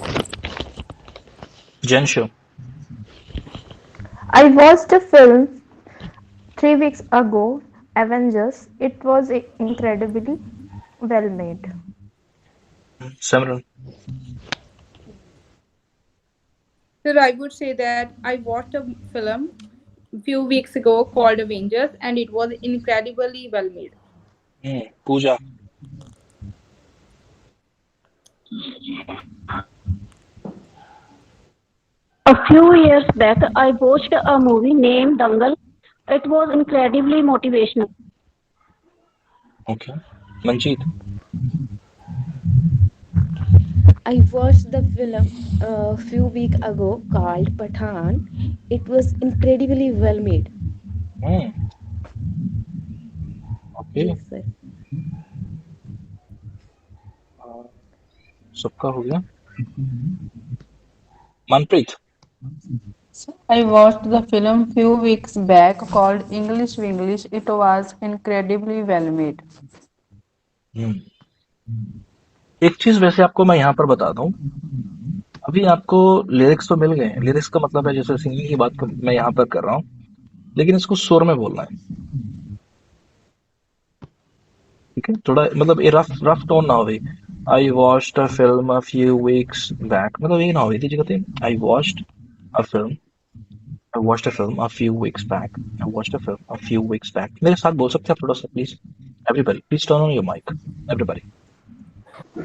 जेंशो। I watched a film 3 weeks ago, Avengers. It was incredibly well made. Simran. Sir, I would say that I watched a film few weeks ago called Avengers, and it was incredibly well made. Pooja. A few years back, I watched a movie named Dangal. It was incredibly motivational. Okay, Manjeet. I watched the film a few weeks ago called Pathan. It was incredibly well made. Okay, Yes, sir. सबका हो गया। Manpreet. I watched the film few weeks back called English Winglish. It was incredibly well made. एक चीज वैसे आपको मैं यहाँ पर बता दूं, अभी आपको लिरिक्स तो मिल गए हैं। लिरिक्स का मतलब है, जैसे सिंगिंग की बात मैं यहाँ पर कर रहा हूँ, लेकिन इसको सुर में बोलना है, ठीक है। थोड़ा मतलब ये रफ रफ टोन ना हो भाई। आई watched a film a few weeks back, मतलब ये ना हो थी जगह आई watched a film, I watched a film a few weeks back. I watched a film a few weeks back. मेरे साथ बोल सकते हैं आप थोड़ा सा please? Everybody, please turn on your mic. Everybody.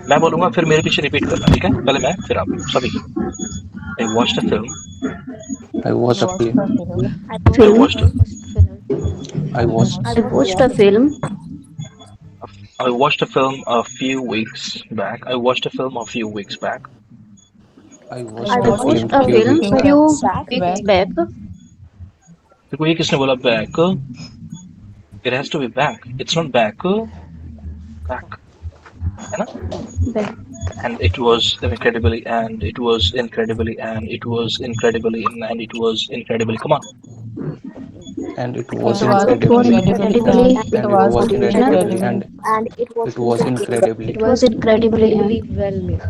मैं बोलूंगा फिर मेरे पीछे रिपीट करना, ठीक है? पहले मैं, फिर आप सभी। I watched a film. I watched a film. I watched a, I watched I watched a film I watched a film a few weeks back. I watched a film a few weeks back. I I watched a watched film a few film weeks few back. few weeks weeks back. back. देखो ये किसने बोला back? It has to be back. It's not back. Back. है ना? Back. And it was incredibly, and it was incredibly, and it was incredibly, and it was incredibly. Come on. And it It was was And it was incredibly, incredibly, incredibly and it and it was was motivational. incredibly, incredibly, and it was It incredibly, was incredibly well made.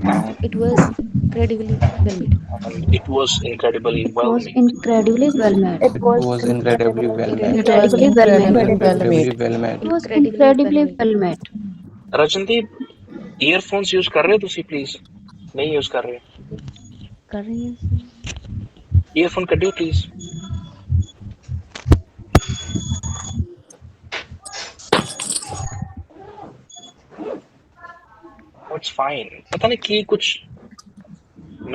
And, It was incredibly well made. and it was incredibly it well was made. incredibly well made. It it was was incredibly incredibly well well made, it was Incredibly well made. incredibly well incredibly made. well It made. was Incredibly well incredibly made. well made. Rajandeep earphones use कर रहे हो तुसी please नहीं use कर रहे कर रही हैं sir. ईयरफोन कटियो प्लीज इट्स फाइन पता नहीं कि कुछ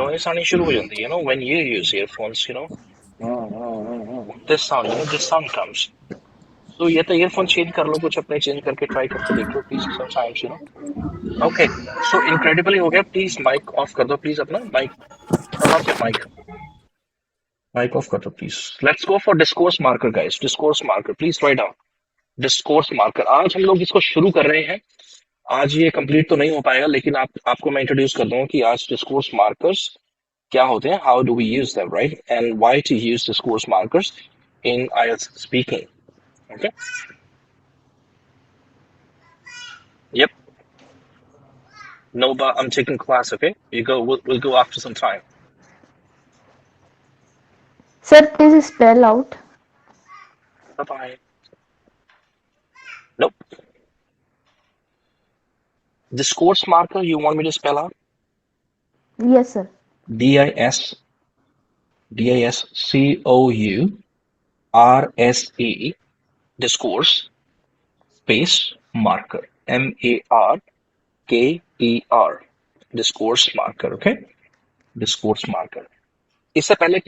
नॉइस आनी शुरू हो जाती है know when you use earphones you know this sound comes तो ये तो ईयरफोन चेंज कर लो कुछ अपने चेंज करके ट्राई करके देख लो please sometimes you know okay so incredibly हो गया प्लीज माइक ऑफ कर दो प्लीज अपना mic turn off your mic off कर दो please let's go for discourse marker guys discourse marker please write down discourse marker आज हम लोग इसको शुरू कर रहे हैं आज ये कंप्लीट तो नहीं हो पाएगा लेकिन आपको मैं इंट्रोड्यूस कर दूंगा कि आज डिस्कोर्स मार्कर्स क्या होते हैं how do we use them right and why to use discourse markers in IELTS speaking okay yep Noba I'm taking class okay we'll go after some time Sir, please spell out. bye bye nope discourse marker you want me to spell out Yes, sir. DISCOURSE discourse space marker MARKER discourse marker okay discourse marker इससे पहले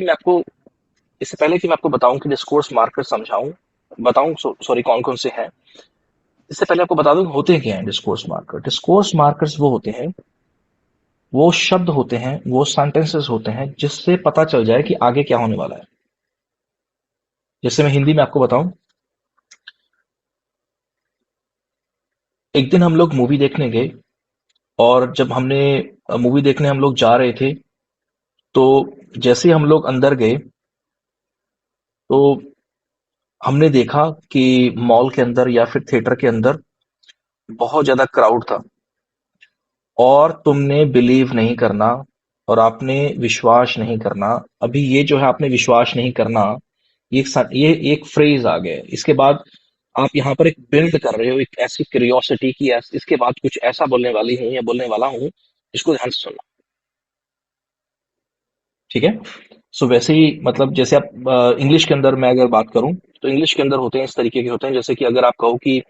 कि मैं आपको बताऊं कि discourse marker समझाऊं बताऊं sorry कौन कौन से हैं इससे पहले आपको बता दूं होते क्या हैं डिस्कोर्स मार्कर्स वो होते हैं वो शब्द होते हैं वो सेंटेंसेस होते हैं जिससे पता चल जाए कि आगे क्या होने वाला है जैसे मैं हिंदी में आपको बताऊं एक दिन हम लोग मूवी देखने गए और जब हमने मूवी देखने हम लोग जा रहे थे तो जैसे हम लोग अंदर गए तो हमने देखा कि मॉल के अंदर या फिर थिएटर के अंदर बहुत ज्यादा क्राउड था और तुमने बिलीव नहीं करना और आपने विश्वास नहीं करना अभी ये जो है आपने विश्वास नहीं करना ये एक फ्रेज आ गया इसके बाद आप यहाँ पर एक बिल्ड कर रहे हो एक ऐसी क्यूरियोसिटी की इसके बाद कुछ ऐसा बोलने वाली हूँ या बोलने वाला हूँ इसको ध्यान से सुनना ठीक है सो वैसे ही मतलब जैसे आप इंग्लिश के अंदर मैं अगर बात करूं तो इंग्लिश के अंदर होते हैं इस तरीके के होते हैं जैसे कि अगर आप कहो कि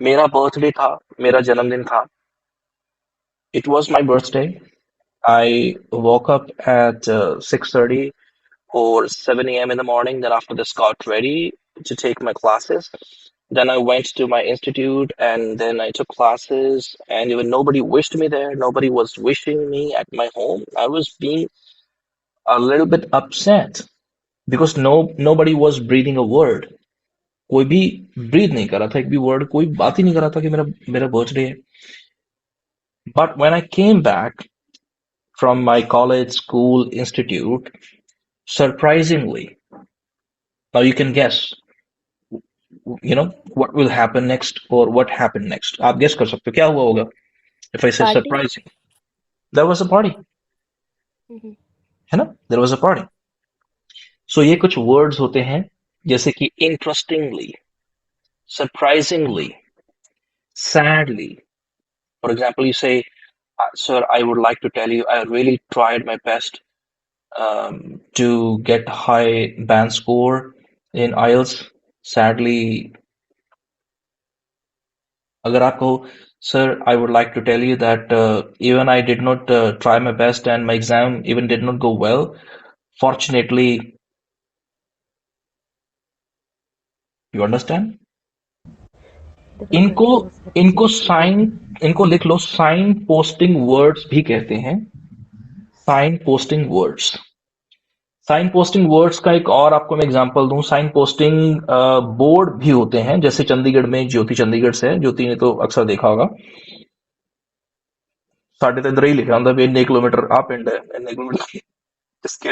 मेरा बर्थडे था मेरा जन्मदिन था it was my birthday I woke up at 6:30 or 7 a.m. in the morning then after this got ready to take my classes then I went to my institute and then I took classes and even nobody wished me there nobody was wishing me at my home I was being a little bit upset because nobody was breathing a word कोई भी breathe नहीं कर रहा था एक भी word कोई बात ही नहीं कर रहा था कि मेरा बर्थडे है but when I came back from my college school institute surprisingly now you can guess you know what will happen next or what happened next आप गेस कर सकते हो क्या हुआ होगा if I say Party? surprising there was a party है ना there was a party so ये कुछ words होते हैं जैसे कि interestingly surprisingly sadly for example you say sir I would like to tell you I really tried my best to get high band score in IELTS sadly अगर आप कहो sir I would like to tell you that even I did not try my best and my exam even did not go well fortunately you understand इनको इनको sign इनको लिख लो, sign posting words भी कहते हैं। Signposting words. Signposting words का एक और आपको मैं एग्जांपल दूं, साइन पोस्टिंग बोर्ड भी होते हैं। जैसे चंडीगढ़ में, ज्योति चंडीगढ़ से है, ज्योति ने तो अक्सर देखा होगा, साढ़े तो इधर ही लिखा ਹੁੰਦਾ ਵੀ ਇੰਨੇ किलोमीटर ਆ ਪਿੰਡ है, ਇੰਨੇ किलोमीटर इसके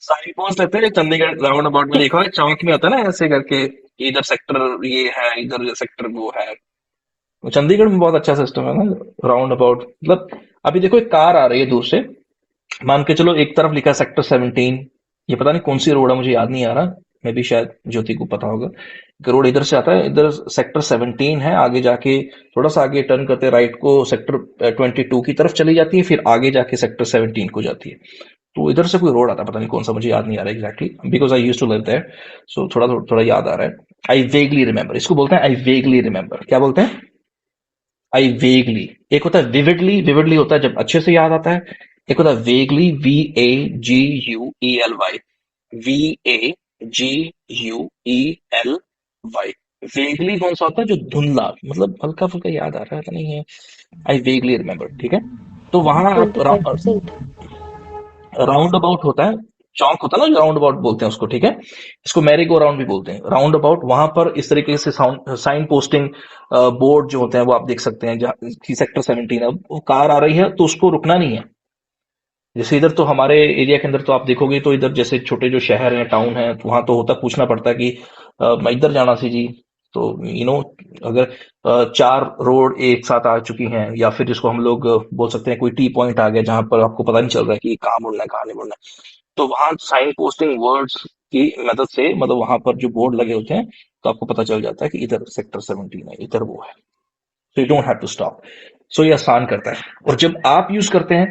साइन पोस्ट रहते हैं चंडीगढ़ राउंड अबाउट में, देखा है चौक में होता है ना ऐसे करके, इधर सेक्टर ये है, इधर सेक्टर वो है। तो चंडीगढ़ में बहुत अच्छा सिस्टम है ना राउंड अबाउट। मतलब अभी देखो एक कार आ रही है दूर से, मान के चलो एक तरफ लिखा सेक्टर 17, ये पता नहीं कौन सी रोड है, मुझे याद नहीं आ रहा, मैं भी शायद ज्योति को पता होगा। रोड इधर से आता है, इधर सेक्टर 17 है, आगे जाके थोड़ा सा आगे टर्न करते राइट को सेक्टर 22 की तरफ चली जाती है, फिर आगे जाके सेक्टर 17 को जाती है। तो इधर से कोई रोड आता है, पता नहीं कौन सा, मुझे याद नहीं आ रहा exactly, because I used to live there, so थोड़ा थोड़ा याद आ रहा है। आई वेगली रिमेंबर, इसको बोलते हैं आई वेगली रिमेंबर। क्या बोलते हैं? आई वेगली। एक होता है विविडली, विविडली होता है जब अच्छे से याद आता है। एक होता है वेगली, VAGUELY, VAGUELY। वेगली कौन सा होता है? जो धुंधला, मतलब हल्का फुल्का याद आ रहा है, नहीं है। आई वेगली रिमेंबर, ठीक है। तो वहां आप 25%. राउंड अबाउट होता है, चौक होता है ना, राउंड अबाउट बोलते हैं उसको, ठीक है। इसको मैरी गो राउंड भी बोलते हैं, राउंड अबाउट। वहां पर इस तरीके से साइन पोस्टिंग बोर्ड जो होते हैं वो आप देख सकते हैं, जहाँ सेक्टर 17 है, वो कार आ रही है तो उसको रुकना नहीं है। जैसे इधर तो हमारे एरिया के अंदर तो आप देखोगे तो इधर जैसे छोटे जो शहर हैं, टाउन है, तो वहां तो होता, पूछना पड़ता है कि मैं इधर जाना सी जी। तो अगर 4 रोड एक साथ आ चुकी हैं, या फिर जिसको हम लोग बोल सकते हैं कोई टी पॉइंट आ गया जहां पर आपको पता नहीं चल रहा है कि कहाँ मुड़ना है कहाँ नहीं मुड़ना है, तो वहां साइन पोस्टिंग वर्ड्स की मदद से, मतलब वहां पर जो बोर्ड लगे होते हैं, तो आपको पता चल जाता है कि इधर सेक्टर 17 है, इधर वो है। So you don't have to stop. So ये आसान करता है। और जब आप यूज करते हैं,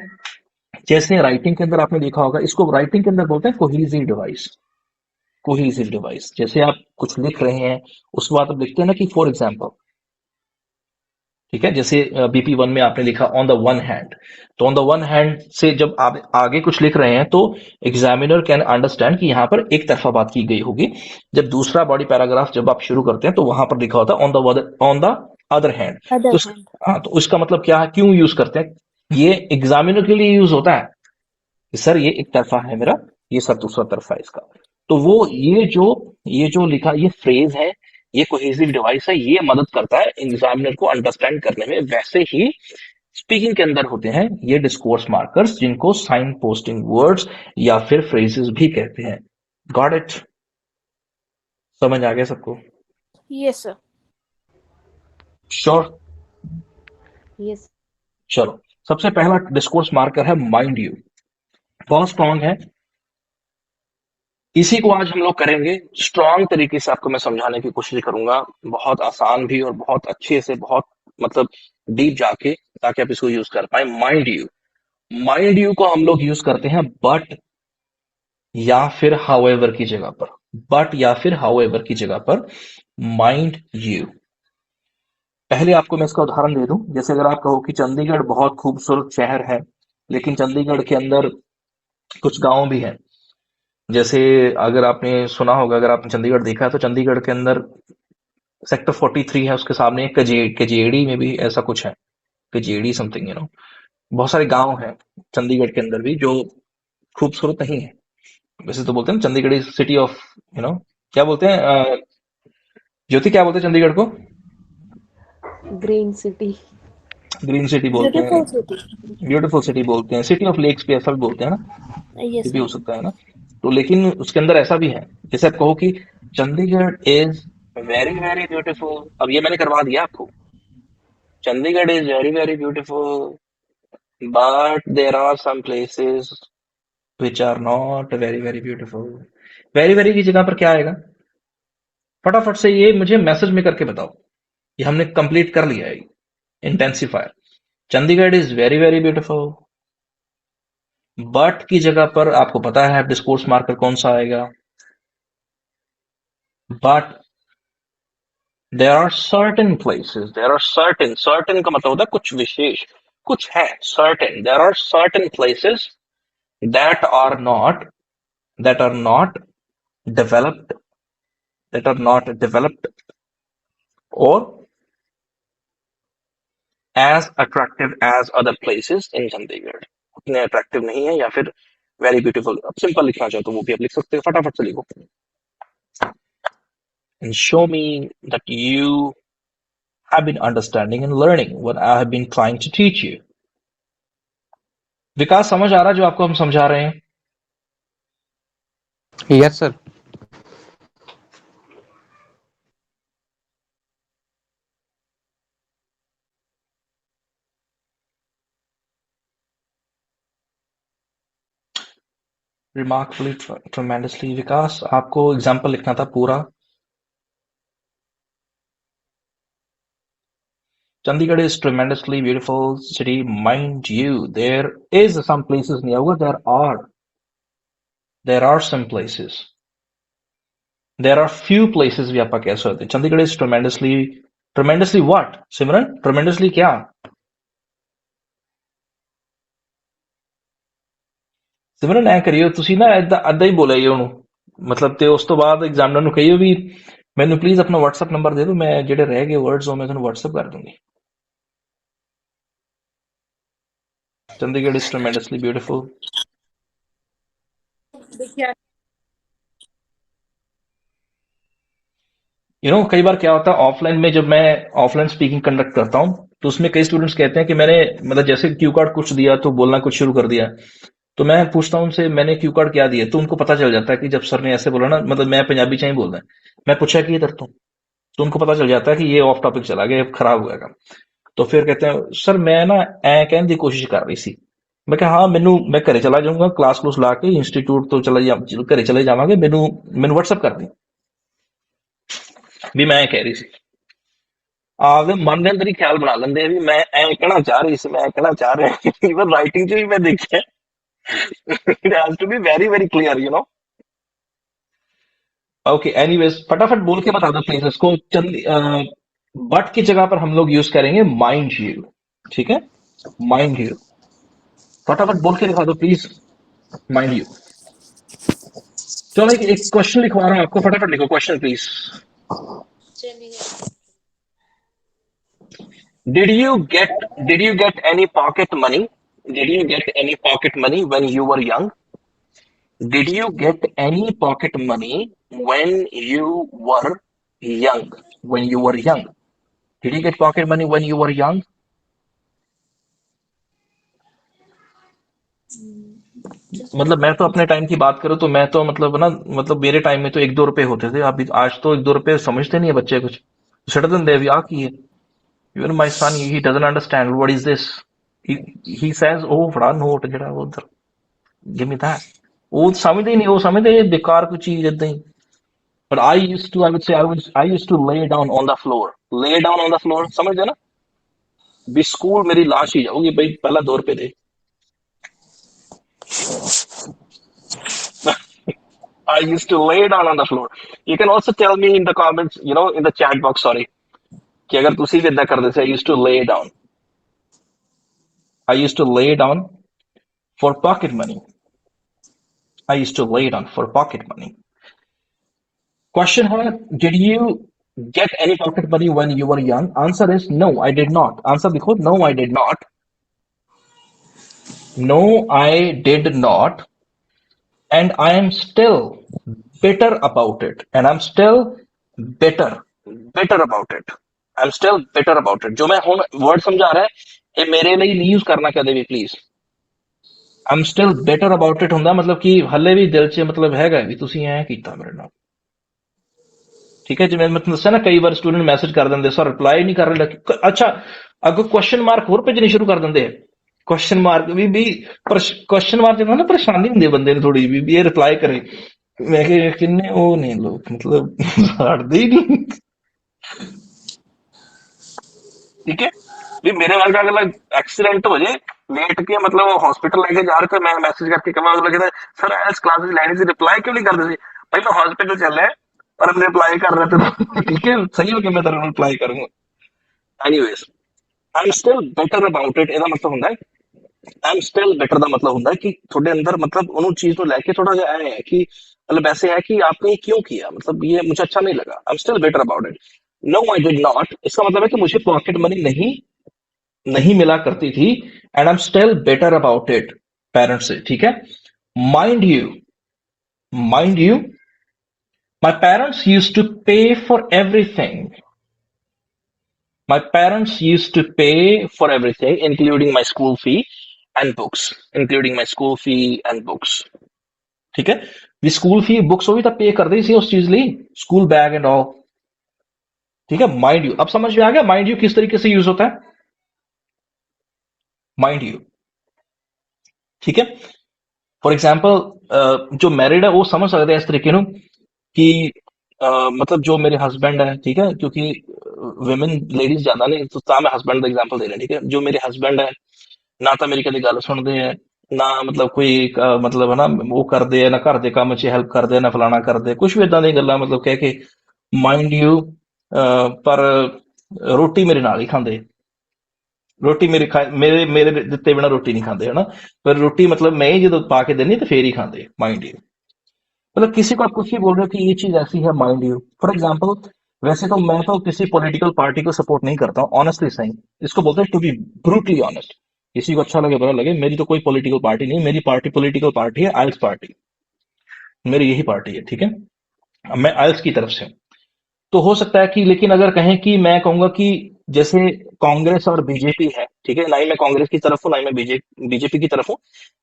जैसे राइटिंग के अंदर आपने देखा होगा, इसको राइटिंग के अंदर बोलते हैं कोहेसिव डिवाइस। कोहेसिव डिवाइस, जैसे आप कुछ लिख रहे हैं, उसके बाद आप लिखते हैं ना कि फॉर एग्जाम्पल, ठीक है। जैसे BP1 में आपने लिखा ऑन द वन हैंड, तो ऑन द वन हैंड से जब आप आगे कुछ लिख रहे हैं तो एग्जामिनर कैन अंडरस्टैंड कि यहाँ पर एक तरफा बात की गई होगी। जब दूसरा बॉडी पैराग्राफ जब आप शुरू करते हैं तो वहां पर लिखा होता है on the other hand. Other तो हैंड। हाँ, तो इसका मतलब क्या है, क्यों यूज करते हैं? ये एग्जामिनर के लिए यूज होता है कि सर ये एक तरफा है मेरा, ये सर दूसरा तरफा है इसका। तो वो ये जो लिखा, ये फ्रेज है, ये कोहेसिव डिवाइस है, ये मदद करता है एग्जामिनर को अंडरस्टैंड करने में। वैसे ही स्पीकिंग के अंदर होते हैं ये डिस्कोर्स मार्कर्स, जिनको साइन पोस्टिंग वर्ड्स या फिर फ्रेजेस भी कहते हैं। Got it? समझ आ गया सबको? Yes sir. श्योर? Yes. चलो, सबसे पहला डिस्कोर्स मार्कर है माइंड यू, बहुत स्ट्रॉन्ग है। इसी को आज हम लोग करेंगे स्ट्रॉन्ग तरीके से, आपको मैं समझाने की कोशिश करूंगा, बहुत आसान भी और बहुत अच्छे से, बहुत मतलब डीप जाके, ताकि आप इसको यूज कर पाए। माइंड यू, माइंड यू को हम लोग यूज करते हैं बट या फिर हाउएवर की जगह पर, बट या फिर हाउएवर की जगह पर माइंड यू। पहले आपको मैं इसका उदाहरण दे दूं, जैसे अगर आप कहो कि चंडीगढ़ बहुत खूबसूरत शहर है, लेकिन चंडीगढ़ के अंदर कुछ गांव भी हैं। जैसे अगर आपने सुना होगा, अगर आपने चंडीगढ़ देखा है, तो चंडीगढ़ के अंदर सेक्टर 43 है, उसके सामने कजेड़ी में भी ऐसा कुछ है, कजेड़ी समथिंग, बहुत सारे गांव हैं चंडीगढ़ के अंदर भी जो खूबसूरत नहीं है। वैसे तो बोलते हैं चंडीगढ़ इज सिटी ऑफ, क्या बोलते हैं ज्योति, क्या बोलते हैं चंडीगढ़ को? Green city. ग्रीन सिटी बोलते हैं, ब्यूटीफुल सिटी। ब्यूटीफुल सिटी बोलते हैं, सिटी ऑफ लेक्स भी ऐसा भी बोलते हैं ना, ये यस भी हो सर। सकता है ना। तो लेकिन उसके अंदर ऐसा भी है, जैसे आप कहो कि Chandigarh is very very beautiful, अब ये मैंने करवा दिया आपको, Chandigarh is very very beautiful but there are some places which are not very very beautiful. Very very की जगह पर क्या आएगा? फटाफट से ये मुझे मैसेज में करके बताओ, ये हमने कंप्लीट कर लिया है। Intensifier, Chandigarh is very very beautiful, but की जगह पर आपको पता है डिस्कोर्स मार्कर कौन सा आएगा? But there are certain places, there are certain, certain का मतलब होता है कुछ विशेष, कुछ है certain. There are certain places that are not developed, that are not developed or as attractive as other places in Chandigarh. उतने अट्रैक्टिव नहीं है, या फिर वेरी ब्यूटीफुल। अब सिंपल लिखना चाहो तो वो भी आप लिख सकते हो, फटाफट से लिखो। And show me that you have been understanding and learning what I have been trying to teach you. विकास, समझ आ रहा है जो आपको हम समझा रहे हैं? Yes, sir. Remarkably, tremendously. विकास, आपको एग्जाम्पल लिखना था पूरा। Chandigarh is tremendously beautiful city, mind you. There is some places नहीं होगा, there are some places. There are few places भी आप कह सकते हैं। Chandigarh is tremendously what? Simran, tremendously क्या? ਸਿਮਰਨ ਐ ਕਰਿਓ ਤੁਸੀਂ ਨਾ ਏਦਾਂ ਹੀ ਬੋਲਿਆ ਜੀ ਉਹਨੂੰ, ਮਤਲਬ ਤੇ ਉਸ ਤੋਂ ਬਾਅਦ ਐਗਜ਼ਾਮਨਰ ਨੂੰ ਕਹੀਓ ਵੀ ਮੈਨੂੰ ਪਲੀਜ਼ ਆਪਣਾ WhatsApp ਨੰਬਰ ਦੇ ਦਿਓ, ਮੈਂ ਜਿਹੜੇ ਰਹਿ ਗਏ ਵਰਡਸ ਉਹ ਮੈਂ ਤੁਹਾਨੂੰ WhatsApp ਕਰ ਦੂੰਗੀ। Chandigarh is tremendously beautiful. कई बार क्या होता है ऑफलाइन में, जब मैं ऑफलाइन स्पीकिंग कंडक्ट करता हूँ तो उसमें कई स्टूडेंट्स कहते हैं कि मैंने मतलब जैसे क्यू कार्ड कुछ दिया तो बोलना कुछ शुरू कर दिया, तो मैं पूछता हूँ उनसे मैंने क्यू कार्ड क्या दिया, तो उनको पता चल जाता है कि जब सर ने ऐसे बोला ना, मतलब मैं पंजाबी चाहिए बोल रहा है, मैं पूछा कि इधर तो उनको पता चल जाता है कि ये ऑफ टॉपिक चला गया, खराब हुआ काम। तो फिर कहते हैं सर मैं ना ऐ कहने की कोशिश कर रही सी। मैं कहा हाँ मैं घरे चला जाऊंगा, क्लास क्लूस ला के इंस्टीट्यूट तो घरे चले जावांगे, मैनू WhatsApp कर दी भी मैं कह रही सी। आपके मन के अंदर ही ख्याल बना लेंगे भी मैं ऐ कहना चाह रही सी, मैं कहना चाह रहा इवन राइटिंग च भी मैं देखा it has to be very very clear. Okay, anyways, फटाफट बोल के बता दो प्लीज इसको। बट की जगह पर हम लोग यूज करेंगे माइंड यू, ठीक है? माइंड यू, फटाफट बोल के दिखा दो प्लीज, माइंड यू। चलो एक क्वेश्चन लिखवा रहा हूं आपको, फटाफट लिखो question please. Did you get any pocket money? Did you get any pocket money when you were young? Did you get any pocket money when you were young? When you were young, did you get pocket money when you were young? मतलब मैं तो अपने time की बात करूं तो मैं तो मतलब ना, मतलब मेरे टाइम में तो 1-2 रुपए होते थे। अभी आज तो 1-2 रुपए समझते नहीं है बच्चे, कुछ छड़ देंगे भी आ की है। Even my son, he doesn't understand what is this. He says, oh फड़ा नोट जड़ा वो उधर, give me that. वो समझते ही नहीं, वो समझते हैं बेकार कुछ चीज इतना ही। But I would say I used to lay down on the floor. Lay down on the floor, समझते ना? भी स्कूल मेरी लाश ही जाओगी भाई, पहला 2 रुपए दे। I used to lay down on the floor. You can also tell me in the comments, in the chat box, sorry, कि अगर तुसी भी इदा करते थे। I used to lay down. I used to lay down for pocket money. I used to lay down for pocket money. Question है, did you get any pocket money when you were young? Answer is no, I did not. Answer लिखो, no, I did not. No, I did not. And I am still bitter about it. And I'm still bitter about it. I'm still bitter about it. जो मैं हुण word समझा रहा है, ये मेरे लिए नहीं यूज करना कदे भी please. I'm still bitter about it ਹੁੰਦਾ मतलब कि हले भी दिल च मतलब हैगा भी तुसी ऐ कीता मेरे नाल, ठीक है? जिवें मैं दस्सिया ना, कई बार स्टूडेंट मैसेज कर देंगे सर रिप्लाई नहीं कर रहे, अच्छा अगो क्वेश्चन मार्क होर भेजने शुरू कर देंगे। क्वेश्चन मार्क भी क्वेश्चन मार्क ना परेशानी होंदी है बंदे ने थोड़ी भी ये रिप्लाई करे। मैं किन्ने वो नहीं लोग मतलब हटदे ही नहीं, ठीक है? भी मेरे वर्गा अगला एक्सीडेंट हो जाए लेट के, मतलब हॉस्पिटल लेके जा रहे थे, मैं मैसेज करके कमा लगे सर एस क्लासेस लेने से रिप्लाई क्यों नहीं करते थे? भाई मैं हॉस्पिटल चल है पर हम रिप्लाई कर रहे थे, ठीक है? सही हो कि मैं तेरे रिप्लाई करूंगा। Anyways, I am still better about it, ਇਹਦਾ मतलब ਹੁੰਦਾ है आई एम स्टिल बेटर ਦਾ मतलब ਹੁੰਦਾ है कि ਤੁਹਾਡੇ अंदर मतलब ਉਹਨੂੰ चीज ਨੂੰ ਲੈ ਕੇ थोड़ा ਜਿਹਾ है कि मतलब ऐसे है कि आपने क्यों किया, मतलब ये मुझे अच्छा नहीं लगा। I am still better about it. No I did not, इसका मतलब है कि मुझे पॉकेट मनी नहीं मिला करती थी, and I am still better about it. Parents से, ठीक है। Mind you my parents use to pay for everything. My parents used to pay for everything, including my school fee and books. Including my school fee and books. ठीक है, भी school fee books भी तो पे कर दी सी उस चीज ਲਈ, स्कूल बैग एंड ऑल। ठीक है, माइंड यू, अब समझ में आ गया माइंड यू किस तरीके से यूज होता है, माइंड यू। ठीक है, फॉर एग्जाम्पल जो मैरिड है वो समझ सकते हैं इस तरीके नु कि मतलब जो मेरे हस्बैंड है, ठीक है, क्योंकि विमेन लेडीज ज्यादा नहीं, तो ਤਾਂ मैं हस्बैंड का एग्जाम्पल दे रहा, ठीक है। जो मेरे हस्बैंड है ना तो मेरी कभी गल सुनते हैं, ना मतलब कोई मतलब है ना वो करते हैं, ना घर के काम च हेल्प करते हैं, ना फलाना करते, कुछ भी इदा दी गल्लां मतलब कह के माइंड यू, पर रोटी मेरे नाल ही खांदे, रोटी मेरे मेरे दिते बिना रोटी नहीं खाते है ना, पर रोटी मतलब मैं ही जो पा के देनी तो फिर ही खाते, माइंड यू। मतलब किसी को आप कुछ भी बोल रहे हो कि ये चीज ऐसी है, माइंड यू। फॉर एग्जाम्पल, वैसे तो मैं तो किसी पॉलिटिकल पार्टी को सपोर्ट नहीं करता हूँ, ऑनेस्टली सही, इसको बोलते हैं टू बी ब्रूटली ऑनेस्ट। किसी को अच्छा लगे बुरा लगे, मेरी तो कोई पॉलिटिकल पार्टी नहीं, मेरी पार्टी पॉलिटिकल पार्टी है आइल्स पार्टी, मेरी यही पार्टी है, ठीक है। मैं आइल्स की तरफ से हूँ। तो हो सकता है कि, लेकिन अगर कहें कि मैं कहूंगा कि जैसे कांग्रेस और बीजेपी है, ठीक है, ना ही मैं कांग्रेस की तरफ हूँ ना ही मैं बीजेपी की तरफ हूँ,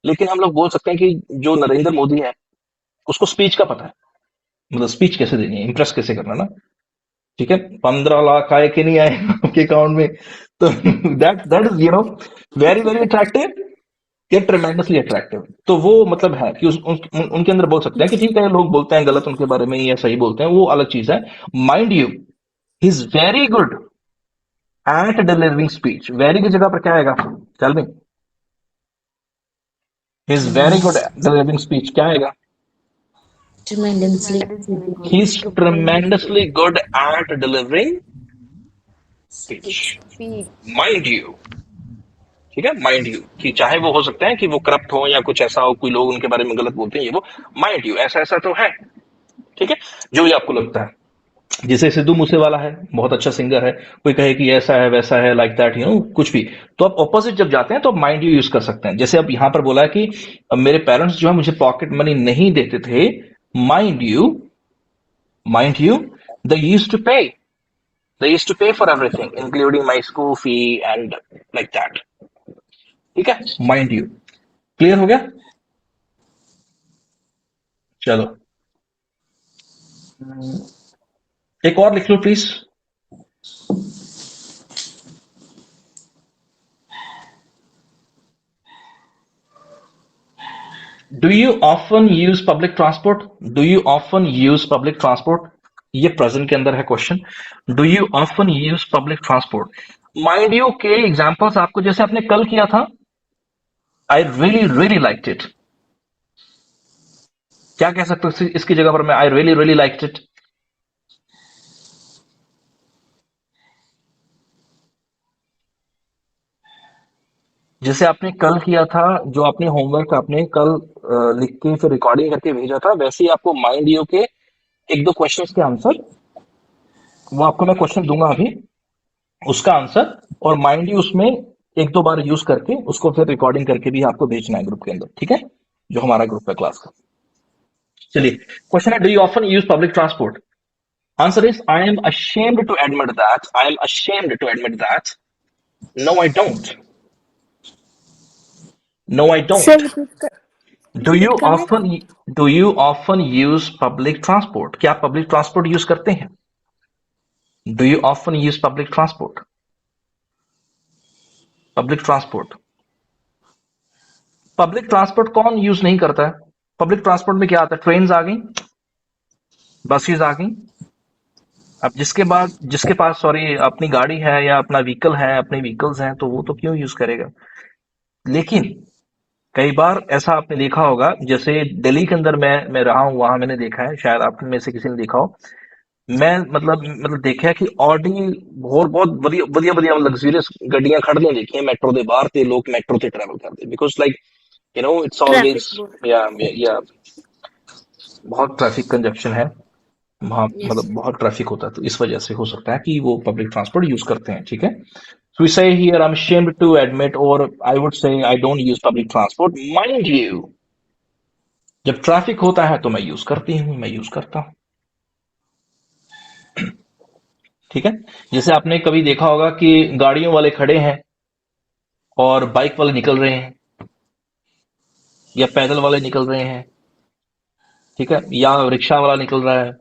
लेकिन हम लोग बोल सकते हैं कि जो नरेंद्र मोदी है उसको स्पीच का पता है, मतलब स्पीच कैसे देनी है, इम्प्रेस कैसे करना ना, ठीक है। 15 लाख आए कि नहीं आए आपके अकाउंट में, तो that is very very attractive, ये ट्रेमेंडसली अट्रैक्टिव। तो वो मतलब है कि उनके अंदर बोल सकते हैं कि ठीक है, लोग बोलते हैं गलत उनके बारे में या सही बोलते हैं, वो अलग चीज है। Mind you, he is very good at delivering speech. Very की जगह पर क्या आएगा, tell me. He is very good at delivering speech, क्या आएगा? Tremendously. He is tremendously good at delivering speech. Mind you, ठीक है, माइंड यू, कि चाहे वो हो सकता है कि वो करप्ट हो या कुछ ऐसा हो, कोई लोग उनके बारे में गलत बोलते हैं, ये वो माइंड यू, ऐसा ऐसा तो है, ठीक है, जो भी आपको लगता है। जैसे सिद्धू मूसेवाला है, बहुत अच्छा सिंगर है, कोई कहे कि ऐसा है वैसा है, लाइक दैट, कुछ भी, तो आप ऑपोजिट जब जाते हैं तो आप माइंड यू यूज कर सकते हैं। जैसे अब यहां पर बोला है कि मेरे पेरेंट्स जो है मुझे पॉकेट मनी नहीं देते थे, mind you they used to pay they used to pay for everything, including my school fee and like that, ठीक है, माइंड यू। क्लियर हो गया? चलो एक और लिख लो please. Do you often use public transport? Do you often use public transport? ये प्रेजेंट के अंदर है question. Do you often use public transport? Mind you के एग्जांपल्स आपको जैसे आपने कल किया था, I really really liked it. क्या कह सकते हो इसकी जगह पर मैं? I really really liked it. जैसे आपने कल किया था, जो आपने होमवर्क आपने कल लिख के फिर रिकॉर्डिंग करके भेजा था, वैसे ही आपको माइंड यू के एक दो क्वेश्चंस के आंसर, वो आपको मैं क्वेश्चन दूंगा अभी, उसका आंसर, और माइंड यू उसमें एक दो बार यूज करके उसको फिर रिकॉर्डिंग करके भी आपको भेजना है ग्रुप के अंदर, ठीक है, जो हमारा ग्रुप है क्लास का। चलिए, क्वेश्चन है, do you often use public transport? Answer is, I am ashamed to admit that. I am ashamed to admit that. No, I don't. No, I don't. Sir repeat Do you often use public transport? क्या आप public transport use करते हैं? Do you often use public transport? Public transport, public transport कौन use नहीं करता है? Public transport में क्या आता है? ट्रेन आ गई, बसेस आ गई। अब जिसके पास सॉरी अपनी गाड़ी है या अपना व्हीकल है, अपने व्हीकल्स हैं, तो वो तो क्यों यूज करेगा। लेकिन कई बार ऐसा आपने देखा होगा, जैसे दिल्ली के अंदर मैं रहा हूं, वहां मैंने देखा है, शायद आप में से किसी ने देखा हो, मैं मतलब देखा है कि ऑडी बहुत बढ़िया लग्जरियस गड्डियां खड़ियां देखी मेट्रो के बाहर, ते लोग मेट्रो से ट्रैवल करते, बिकॉज लाइक इट्स ऑलवेज या बहुत ट्रैफिक कंजप्शन है। वहां Yes. मतलब बहुत ट्रैफिक होता है, तो इस वजह से हो सकता है कि वो पब्लिक ट्रांसपोर्ट यूज करते हैं, ठीक है। So we say here, I'm ashamed to admit, or I would say I don't use public transport. Mind you, जब ट्रैफिक होता है तो मैं यूज करती हूँ, मैं यूज करता हूँ, ठीक है। जैसे आपने कभी देखा होगा कि गाड़ियों वाले खड़े हैं और बाइक वाले निकल रहे हैं, या पैदल वाले निकल रहे हैं, ठीक है, या रिक्शा वाला निकल रहा है,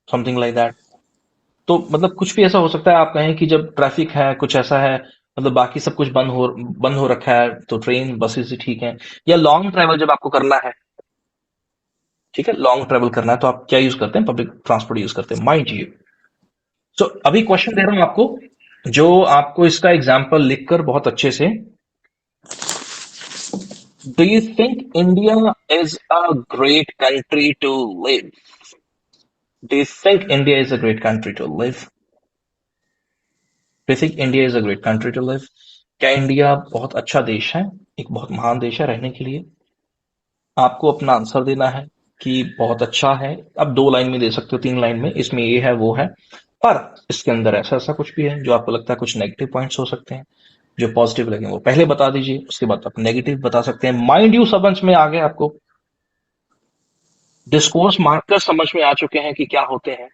समथिंग लाइक दैट। तो मतलब कुछ भी ऐसा हो सकता है, आप कहें कि जब ट्रैफिक है, कुछ ऐसा है, मतलब बाकी सब कुछ बंद हो रखा है, तो ट्रेन बसेस ही ठीक है। या लॉन्ग ट्रैवल जब आपको करना है, ठीक है, लॉन्ग ट्रैवल करना है, तो आप क्या यूज करते हैं? पब्लिक ट्रांसपोर्ट यूज करते हैं, माइंड यू। सो अभी क्वेश्चन दे रहा हूं आपको, जो आपको इसका एग्जाम्पल लिखकर बहुत अच्छे से, do you think India is a great country to live? Do you think India is a great country to live? Do you think India is a great country to live? क्या India बहुत अच्छा देश है, एक बहुत महान देश है रहने के लिए? आपको अपना आंसर देना है कि बहुत अच्छा है। आप 2 लाइन में दे सकते हो, 3 लाइन में, इसमें ये है वो है, पर इसके अंदर ऐसा ऐसा कुछ भी है जो आपको लगता है कुछ नेगेटिव पॉइंट्स हो सकते हैं, जो पॉजिटिव लगे वो पहले बता दीजिए, उसके बाद आप नेगेटिव बता सकते हैं। माइंड यू समझ में आ गया आपको? डिस्कोर्स मार्कर समझ में आ चुके हैं कि क्या होते हैं?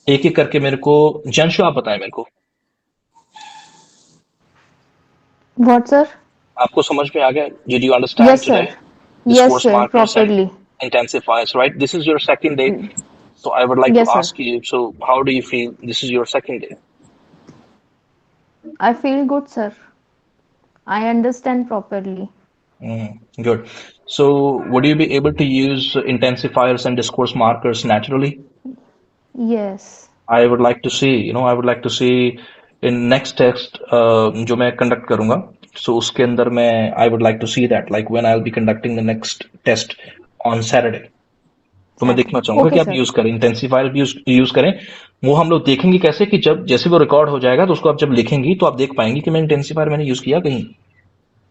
एक एक करके मेरे को, जंशु आप बताएं मेरे को, What, sir? आपको समझ में आ गया? Did you understand Yes, today? sir. Yes, Discourse sir. markers and Properly. intensifiers, right? This is your second day. So I would like to Yes, sir. ask you, so how do you feel? This is your second day. I feel good, sir. I understand properly. Good. So would you be able to use intensifiers and discourse markers naturally? Yes. I would like to see, I would like to see in next test जो मैं conduct करूंगा, so उसके अंदर मैं I would like to see that, like when I'll be conducting the next test on Saturday. तो मैं देखना चाहूंगा Okay, कि आप sir. यूज करें, इंटेंसिफायर भी यूज करें। वो हम लोग देखेंगे कैसे, कि जब जैसे वो रिकॉर्ड हो जाएगा तो उसको आप जब लिखेंगी तो आप देख पाएंगे कि मैं इंटेंसिफायर मैंने यूज किया कहीं,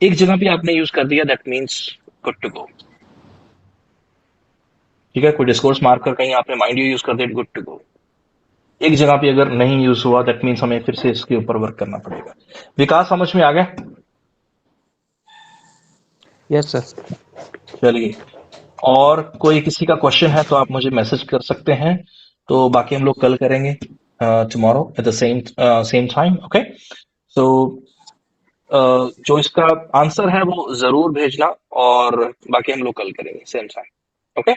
एक जगह पे आपने यूज कर दिया, that means good to go, ठीक है। कोई डिस्कोर्स मार्कर कहीं आपने माइंड यू यूज कर दिया, गुड टू गो। एक जगह पे अगर नहीं यूज हुआ, दैट मीन्स हमें फिर से इसके ऊपर वर्क करना पड़ेगा। विकास समझ में आ गया? Yes sir. चलिए, और कोई किसी का क्वेश्चन है तो आप मुझे मैसेज कर सकते हैं, तो बाकी हम लोग कल करेंगे tomorrow at the same time, okay. So जो इसका आंसर है वो जरूर भेजना, और बाकी हम लोग कल करेंगे सेम टाइम, ओके।